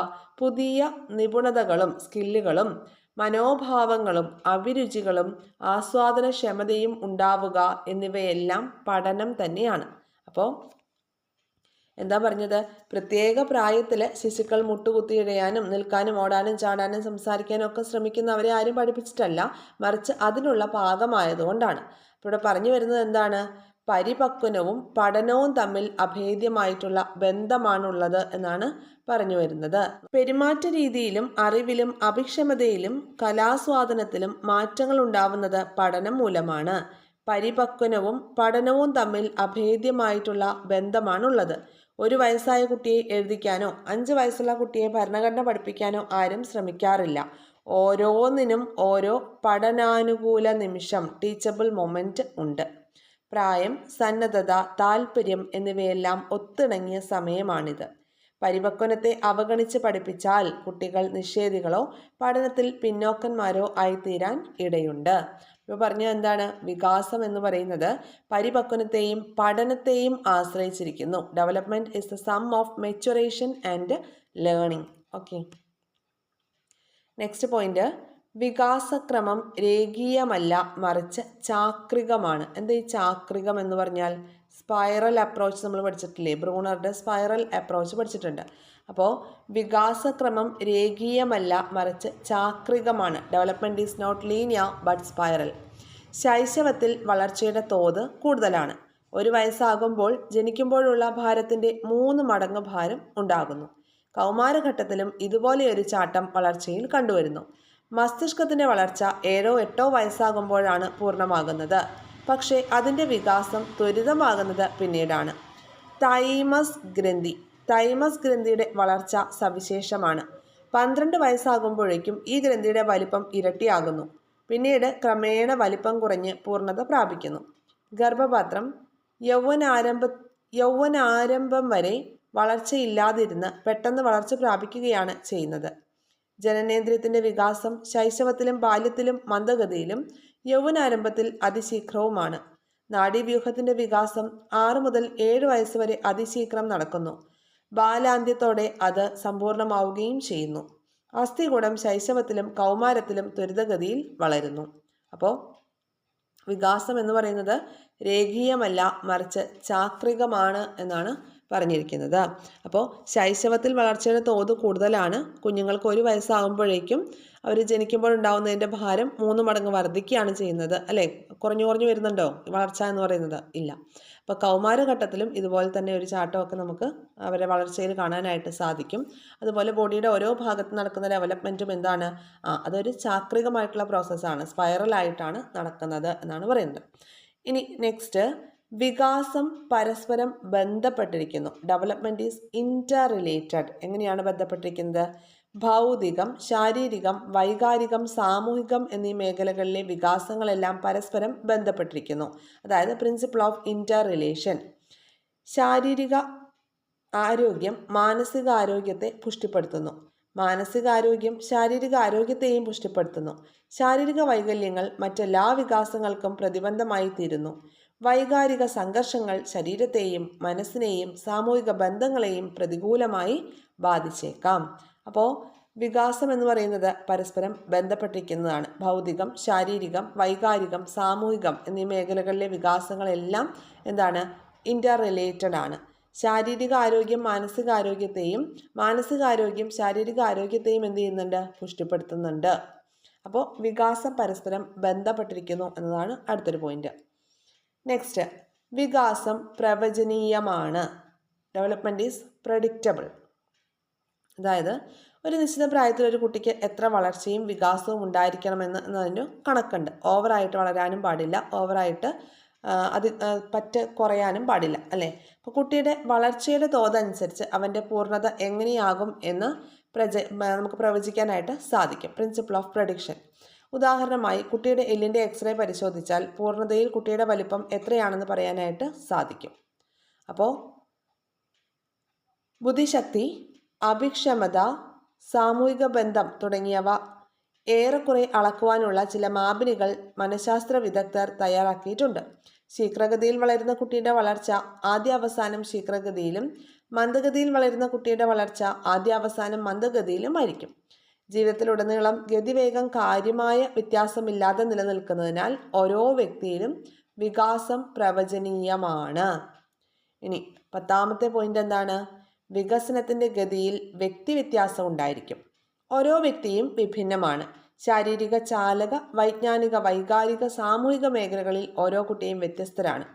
A: പുതിയ നിപുണതകളും സ്കില്ലുകളും മനോഭാവങ്ങളും അഭിരുചികളും ആസ്വാദനക്ഷമതയും ഉണ്ടാവുക എന്നിവയെല്ലാം പഠനം തന്നെയാണ്. അപ്പോൾ എന്താ പറഞ്ഞത്? പ്രത്യേക പ്രായത്തിൽ ശിശുക്കൾ മുട്ടുകുത്തിയിഴയാനും നിൽക്കാനും ഓടാനും ചാടാനും സംസാരിക്കാനും ഒക്കെ ശ്രമിക്കുന്നവരെ ആരും പഠിപ്പിച്ചിട്ടല്ല, മറിച്ച് അതിനുള്ള പാകമായതുകൊണ്ടാണ്. അപ്പോൾ ഇവിടെ പറഞ്ഞു വരുന്നത് എന്താണ്? പരിപക്വനവും പഠനവും തമ്മിൽ അഭേദ്യമായിട്ടുള്ള ബന്ധമാണുള്ളത് എന്നാണ് പറഞ്ഞു വരുന്നത്. പെരുമാറ്റ രീതിയിലും അറിവിലും അഭിക്ഷമതയിലും കലാസ്വാദനത്തിലും മാറ്റങ്ങൾ ഉണ്ടാവുന്നത് പഠനം മൂലമാണ്. പരിപക്വനവും പഠനവും തമ്മിൽ അഭേദ്യമായിട്ടുള്ള ബന്ധമാണുള്ളത്. 1 വയസ്സായ കുട്ടിയെ എഴുതിക്കാനോ 5 വയസ്സുള്ള കുട്ടിയെ ഭരണഘടന പഠിപ്പിക്കാനോ ആരും ശ്രമിക്കാറില്ല. ഓരോന്നിനും ഓരോ പഠനാനുകൂല നിമിഷം, ടീച്ചബിൾ മൊമെന്റ് ഉണ്ട്. പ്രായം, സന്നദ്ധത, താൽപ്പര്യം എന്നിവയെല്ലാം ഒത്തിണങ്ങിയ സമയമാണിത്. പരിപക്വനത്തെ അവഗണിച്ച് പഠിപ്പിച്ചാൽ കുട്ടികൾ നിഷേധികളോ പഠനത്തിൽ പിന്നോക്കന്മാരോ ആയിത്തീരാൻ ഇടയുണ്ട്. ഇപ്പോൾ പറഞ്ഞത് എന്താണ്? വികാസം എന്ന് പറയുന്നത് പരിപക്വനത്തെയും പഠനത്തെയും ആശ്രയിച്ചിരിക്കുന്നു. Development is the sum of maturation and learning. Okay, next point, വികാസക്രമം രേഖീയമല്ല, മറിച്ച് ചാക്രികമാണ്. എന്താ ഈ ചാക്രികം എന്ന് പറഞ്ഞാൽ? സ്പൈറൽ അപ്രോച്ച് നമ്മൾ പഠിച്ചിട്ടില്ലേ? ബ്രൂണറുടെ സ്പൈറൽ അപ്രോച്ച് പഠിച്ചിട്ടുണ്ട്. അപ്പോൾ വികാസക്രമം രേഖീയമല്ല, മറിച്ച് ചാക്രികമാണ്. Development is not linear but spiral. ശൈശവത്തിൽ വളർച്ചയുടെ തോത് കൂടുതലാണ്. 1 വയസ്സാകുമ്പോൾ ജനിക്കുമ്പോഴുള്ള ഭാരത്തിൻ്റെ 3 മടങ്ങ് ഭാരം ഉണ്ടാകുന്നു. കൗമാരഘട്ടത്തിലും ഇതുപോലെയൊരു ചാട്ടം വളർച്ചയിൽ കണ്ടുവരുന്നു. മസ്തിഷ്കത്തിൻ്റെ വളർച്ച 7-8 വയസ്സാകുമ്പോഴാണ് പൂർണ്ണമാകുന്നത്. പക്ഷേ അതിൻ്റെ വികാസം ത്വരിതമാകുന്നത് പിന്നീടാണ്. തൈമസ് ഗ്രന്ഥിയുടെ വളർച്ച സവിശേഷമാണ്. 12 വയസ്സാകുമ്പോഴേക്കും ഈ ഗ്രന്ഥിയുടെ വലിപ്പം ഇരട്ടിയാകുന്നു. പിന്നീട് ക്രമേണ വലിപ്പം കുറഞ്ഞ് പൂർണ്ണത പ്രാപിക്കുന്നു. ഗർഭപാത്രം യൗവനാരംഭം വരെ വളർച്ചയില്ലാതിരുന്ന് പെട്ടെന്ന് വളർച്ച പ്രാപിക്കുകയാണ് ചെയ്യുന്നത്. ജനനേന്ദ്രിയത്തിൻ്റെ വികാസം ശൈശവത്തിലും ബാല്യത്തിലും മന്ദഗതിയിലും യൗവനാരംഭത്തിൽ അതിശീഘ്രവുമാണ്. നാഡീവ്യൂഹത്തിൻ്റെ വികാസം 6 മുതൽ 7 വയസ്സ് വരെ അതിശീഘ്രം നടക്കുന്നു. ബാലാന്ത്യത്തോടെ അത് സമ്പൂർണ്ണമാവുകയും ചെയ്യുന്നു. അസ്ഥികൂടം ശൈശവത്തിലും കൗമാരത്തിലും ത്വരിതഗതിയിൽ വളരുന്നു. അപ്പോൾ വികാസം എന്ന് പറയുന്നത് രേഖീയമല്ല, മറിച്ച് ചാക്രികമാണ് എന്നാണ് പറഞ്ഞിരിക്കുന്നത്. അപ്പോൾ ശൈശവത്തിൽ വളർച്ചയുടെ തോത് കൂടുതലാണ്. കുഞ്ഞുങ്ങൾക്ക് 1 വയസ്സാകുമ്പോഴേക്കും അവർ ജനിക്കുമ്പോഴുണ്ടാകുന്നതിൻ്റെ ഭാരം 3 മടങ്ങ് വർദ്ധിക്കുകയാണ് ചെയ്യുന്നത്, അല്ലേ? കുറഞ്ഞു വരുന്നുണ്ടോ വളർച്ച എന്ന് പറയുന്നത്? ഇല്ല. അപ്പോൾ കൗമാരഘട്ടത്തിലും ഇതുപോലെ തന്നെ ഒരു ചാട്ടമൊക്കെ നമുക്ക് അവരുടെ വളർച്ചയിൽ കാണാനായിട്ട് സാധിക്കും. അതുപോലെ ബോഡിയുടെ ഓരോ ഭാഗത്ത് നടക്കുന്ന ഡെവലപ്മെൻറ്റും എന്താണ്? അതൊരു ചാക്രികമായിട്ടുള്ള പ്രോസസ്സാണ്, സ്പൈറലായിട്ടാണ് നടക്കുന്നത് എന്നാണ് പറയുന്നത്. ഇനി നെക്സ്റ്റ്, വികാസം പരസ്പരം ബന്ധപ്പെട്ടിരിക്കുന്നു. Development is inter related. എങ്ങനെയാണ് ബന്ധപ്പെട്ടിരിക്കുന്നത്? ഭൗതികം, ശാരീരികം, വൈകാരികം, സാമൂഹികം എന്നീ മേഖലകളിലെ വികാസങ്ങളെല്ലാം പരസ്പരം ബന്ധപ്പെട്ടിരിക്കുന്നു. അതായത് പ്രിൻസിപ്പിൾ ഓഫ് ഇൻ്റർ റിലേഷൻ. ശാരീരിക ആരോഗ്യം മാനസികാരോഗ്യത്തെ പുഷ്ടിപ്പെടുത്തുന്നു. മാനസികാരോഗ്യം ശാരീരിക ആരോഗ്യത്തെയും പുഷ്ടിപ്പെടുത്തുന്നു. ശാരീരിക വൈകല്യങ്ങൾ മറ്റെല്ലാ വികാസങ്ങൾക്കും പ്രതിബന്ധമായി തീരുന്നു. വൈകാരിക സംഘർഷങ്ങൾ ശരീരത്തെയും മനസ്സിനെയും സാമൂഹിക ബന്ധങ്ങളെയും പ്രതികൂലമായി ബാധിച്ചേക്കാം. അപ്പോൾ വികാസം എന്ന് പറയുന്നത് പരസ്പരം ബന്ധപ്പെട്ടിരിക്കുന്നതാണ്. ഭൗതികം, ശാരീരികം, വൈകാരികം, സാമൂഹികം എന്നീ മേഖലകളിലെ വികാസങ്ങളെല്ലാം എന്താണ്? ഇൻ്റർ റിലേറ്റഡ് ആണ്. ശാരീരിക ആരോഗ്യം മാനസികാരോഗ്യത്തെയും മാനസികാരോഗ്യം ശാരീരിക ആരോഗ്യത്തെയും എന്ത് ചെയ്യുന്നുണ്ട്? പുഷ്ടിപ്പെടുത്തുന്നുണ്ട്. അപ്പോൾ വികാസം പരസ്പരം ബന്ധപ്പെട്ടിരിക്കുന്നു എന്നതാണ് അടുത്തൊരു പോയിന്റ്. നെക്സ്റ്റ്, വികാസം പ്രവചനീയമാണ്. Development is predictable. അതായത് ഒരു നിശ്ചിത പ്രായത്തിൽ ഒരു കുട്ടിക്ക് എത്ര വളർച്ചയും വികാസവും ഉണ്ടായിരിക്കണമെന്നതിന് കണക്കുണ്ട്. ഓവറായിട്ട് വളരാനും പാടില്ല, ഓവറായിട്ട് കുറയാനും പാടില്ല, അല്ലേ? അപ്പോൾ കുട്ടിയുടെ വളർച്ചയുടെ തോതനുസരിച്ച് അവൻ്റെ പൂർണ്ണത എങ്ങനെയാകും എന്ന് നമുക്ക് പ്രവചിക്കാനായിട്ട് സാധിക്കും. Principle of prediction. ഉദാഹരണമായി കുട്ടിയുടെ എല്ലിൻ്റെ എക്സ്റേ പരിശോധിച്ചാൽ പൂർണ്ണതയിൽ കുട്ടിയുടെ വലിപ്പം എത്രയാണെന്ന് പറയാനായിട്ട് സാധിക്കും. അപ്പോൾ ബുദ്ധിശക്തി, അഭിക്ഷമത, സാമൂഹിക ബന്ധം തുടങ്ങിയവ ഏറെക്കുറെ അളക്കുവാനുള്ള ചില മാപിനികൾ മനഃശാസ്ത്ര വിദഗ്ധർ തയ്യാറാക്കിയിട്ടുണ്ട്. ശീഘ്രഗതിയിൽ വളരുന്ന കുട്ടിയുടെ വളർച്ച ആദ്യാവസാനം ശീഘ്രഗതിയിലും മന്ദഗതിയിൽ വളരുന്ന കുട്ടിയുടെ വളർച്ച ആദ്യാവസാനം മന്ദഗതിയിലും ആയിരിക്കും. ജീവിതത്തിലുടനീളം ഗതിവേഗം കാര്യമായ വ്യത്യാസമില്ലാതെ നിലനിൽക്കുന്നതിനാൽ ഓരോ വ്യക്തിയിലും വികാസം പ്രവചനീയമാണ്. ഇനി 10ാമത്തെ പോയിന്റ് എന്താണ്? വികസനത്തിൻ്റെ ഗതിയിൽ വ്യക്തിവ്യത്യാസം ഉണ്ടായിരിക്കും. ഓരോ വ്യക്തിയും വിഭിന്നമാണ്. ശാരീരിക, ചാലക, വൈജ്ഞാനിക, വൈകാരിക, സാമൂഹിക മേഖലകളിൽ ഓരോ കുട്ടിയും വ്യത്യസ്തരാണ്.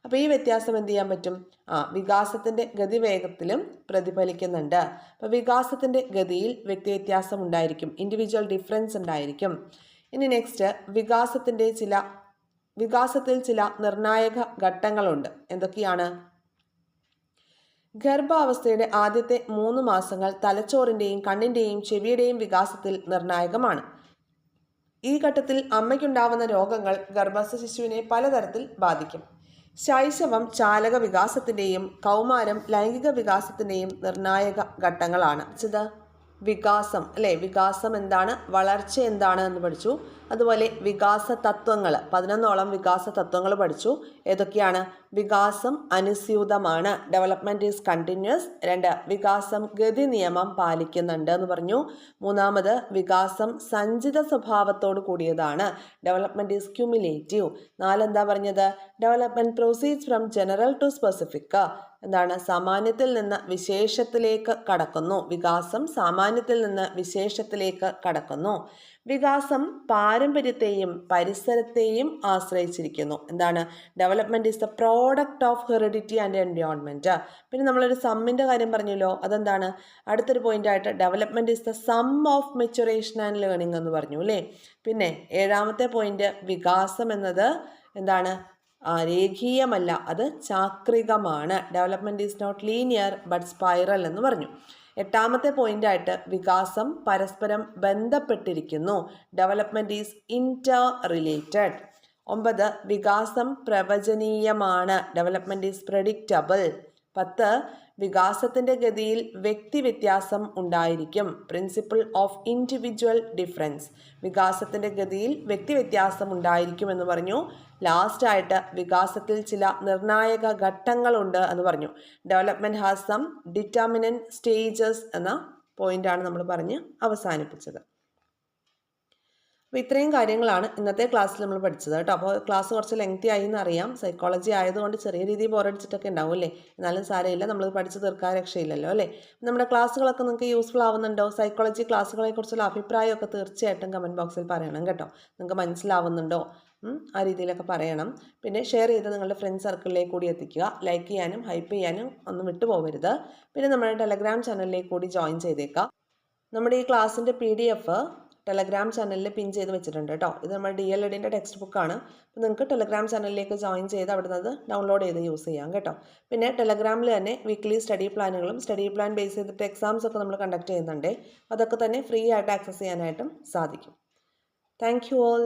A: അപ്പോൾ ഈ വ്യത്യാസം എന്ത് ചെയ്യാൻ പറ്റും? വികാസത്തിൻ്റെ ഗതിവേഗത്തിലും പ്രതിഫലിക്കുന്നുണ്ട്. അപ്പോൾ വികാസത്തിൻ്റെ ഗതിയിൽ വ്യക്തിവ്യത്യാസം ഉണ്ടായിരിക്കും, ഇൻഡിവിജ്വൽ ഡിഫറൻസ് ഉണ്ടായിരിക്കും. ഇനി നെക്സ്റ്റ്, വികാസത്തിൽ ചില നിർണായക ഘട്ടങ്ങളുണ്ട്. എന്തൊക്കെയാണ്? ഗർഭാവസ്ഥയുടെ ആദ്യത്തെ 3 മാസങ്ങൾ തലച്ചോറിൻ്റെയും കണ്ണിൻ്റെയും ചെവിയുടെയും വികാസത്തിൽ നിർണായകമാണ്. ഈ ഘട്ടത്തിൽ അമ്മയ്ക്കുണ്ടാവുന്ന രോഗങ്ങൾ ഗർഭസ്ഥ ശിശുവിനെ പലതരത്തിൽ ബാധിക്കും. ശൈശവം ചാലക വികാസത്തിൻ്റെയും കൗമാരം ലൈംഗിക വികാസത്തിൻ്റെയും നിർണായക ഘട്ടങ്ങളാണ്. വികാസം അല്ലേ, വികാസം എന്താണ്, വളർച്ച എന്താണ് എന്ന് പഠിച്ചു. അതുപോലെ വികാസ തത്വങ്ങൾ 11ഓളം വികാസ തത്വങ്ങൾ പഠിച്ചു. ഏതൊക്കെയാണ്? വികാസം അനുസ്യൂതമാണ്, ഡെവലപ്മെൻറ്റ് ഈസ് കണ്ടിന്യൂസ്. 2, വികാസം ഗതി നിയമം പാലിക്കുന്നുണ്ട് എന്ന് പറഞ്ഞു. 3, വികാസം സഞ്ചിത സ്വഭാവത്തോട് കൂടിയതാണ്, ഡെവലപ്മെൻറ്റ് ഈസ് ക്യുമുലേറ്റീവ്. 4, എന്താ പറഞ്ഞത്? Development proceeds from general to specific. എന്താണ്? സാമാന്യത്തിൽ നിന്ന് വിശേഷത്തിലേക്ക് കടക്കുന്നു. വികാസം സാമാന്യത്തിൽ നിന്ന് വിശേഷത്തിലേക്ക് കടക്കുന്നു. വികാസം പാരമ്പര്യത്തെയും പരിസരത്തെയും ആശ്രയിച്ചിരിക്കുന്നു. എന്താണ്? Development is the product of heredity and environment. പിന്നെ നമ്മളൊരു സമ്മിൻ്റെ കാര്യം പറഞ്ഞല്ലോ, അതെന്താണ്? അടുത്തൊരു പോയിൻ്റായിട്ട് development is the sum of maturation and learning എന്ന് പറഞ്ഞു അല്ലേ. പിന്നെ 7ാമത്തെ പോയിൻ്റ്, വികാസം എന്നത് എന്താണ്? രേഖീയമല്ല, അത് ചാക്രികമാണ്. Development is not linear but spiral എന്ന് പറഞ്ഞു. 8ാമത്തെ പോയിൻ്റായിട്ട് വികാസം പരസ്പരം ബന്ധപ്പെട്ടിരിക്കുന്നു. Development is inter related. 9, വികാസം പ്രവചനീയമാണ്. Development is predictable. 10, വികാസത്തിൻ്റെ ഗതിയിൽ വ്യക്തി വ്യത്യാസം ഉണ്ടായിരിക്കും. Principle of individual difference. വികാസത്തിൻ്റെ ഗതിയിൽ വ്യക്തി വ്യത്യാസം ഉണ്ടായിരിക്കും എന്ന് പറഞ്ഞു. ലാസ്റ്റായിട്ട് വികാസത്തിൽ ചില നിർണായക ഘട്ടങ്ങളുണ്ട് എന്ന് പറഞ്ഞു. Development has some determinant stages എന്ന പോയിൻ്റാണ് നമ്മൾ പറഞ്ഞ് അവസാനിപ്പിച്ചത്. അപ്പോൾ ഇത്രയും കാര്യങ്ങളാണ് ഇന്നത്തെ ക്ലാസ്സിൽ നമ്മൾ പഠിച്ചത് കേട്ടോ. അപ്പോൾ ക്ലാസ് കുറച്ച് ലെങ്തി ആയി എന്നറിയാം. സൈക്കോളജി ആയതുകൊണ്ട് ചെറിയ രീതിയിൽ ബോറടിച്ചിട്ടൊക്കെ ഉണ്ടാവും അല്ലേ. എന്നാലും സാരമില്ല, നമ്മൾ പഠിച്ച് തീർക്കാൻ രക്ഷയില്ലല്ലോ അല്ലേ. നമ്മുടെ ക്ലാസ്സുകളൊക്കെ നിങ്ങൾക്ക് യൂസ്ഫുൾ ആവുന്നുണ്ടോ? സൈക്കോളജി ക്ലാസ്സുകളെക്കുറിച്ചുള്ള അഭിപ്രായമൊക്കെ തീർച്ചയായിട്ടും കമൻറ്റ് ബോക്സിൽ പറയണം കേട്ടോ. നിങ്ങൾക്ക് മനസ്സിലാവുന്നുണ്ടോ? ആ രീതിയിലൊക്കെ പറയണം. പിന്നെ ഷെയർ ചെയ്ത് നിങ്ങളുടെ ഫ്രണ്ട് സർക്കിളിലേക്ക് കൂടി എത്തിക്കുക. ലൈക്ക് ചെയ്യാനും ഹൈപ്പ് ചെയ്യാനും ഒന്നും വിട്ടുപോകരുത്. പിന്നെ നമ്മുടെ ടെലഗ്രാം ചാനലിലേക്ക് കൂടി ജോയിൻ ചെയ്തേക്കാം. നമ്മുടെ ഈ ക്ലാസ്സിൻ്റെ PDF ടെലഗ്രാം ചാനലിൽ പിൻ ചെയ്ത് വെച്ചിട്ടുണ്ട് കേട്ടോ. ഇത് നമ്മുടെ DLEDൻ്റെ ടെക്സ്റ്റ് ബുക്കാണ്. അപ്പോൾ നിങ്ങൾക്ക് ടെലഗ്രാം ചാനലിലേക്ക് ജോയിൻ ചെയ്ത് അവിടെ നിന്ന് ഡൗൺലോഡ് ചെയ്ത് യൂസ് ചെയ്യാം കേട്ടോ. പിന്നെ ടെലഗ്രാമിൽ തന്നെ വീക്ക്ലി സ്റ്റഡി പ്ലാനുകളും സ്റ്റഡി പ്ലാൻ ബേസ് ചെയ്തിട്ട് എക്സാംസ് ഒക്കെ നമ്മൾ കണ്ടക്ട് ചെയ്യുന്നുണ്ട്. അതൊക്കെ തന്നെ ഫ്രീ ആയിട്ട് ആക്സസ് ചെയ്യാനായിട്ടും സാധിക്കും. Thank you all.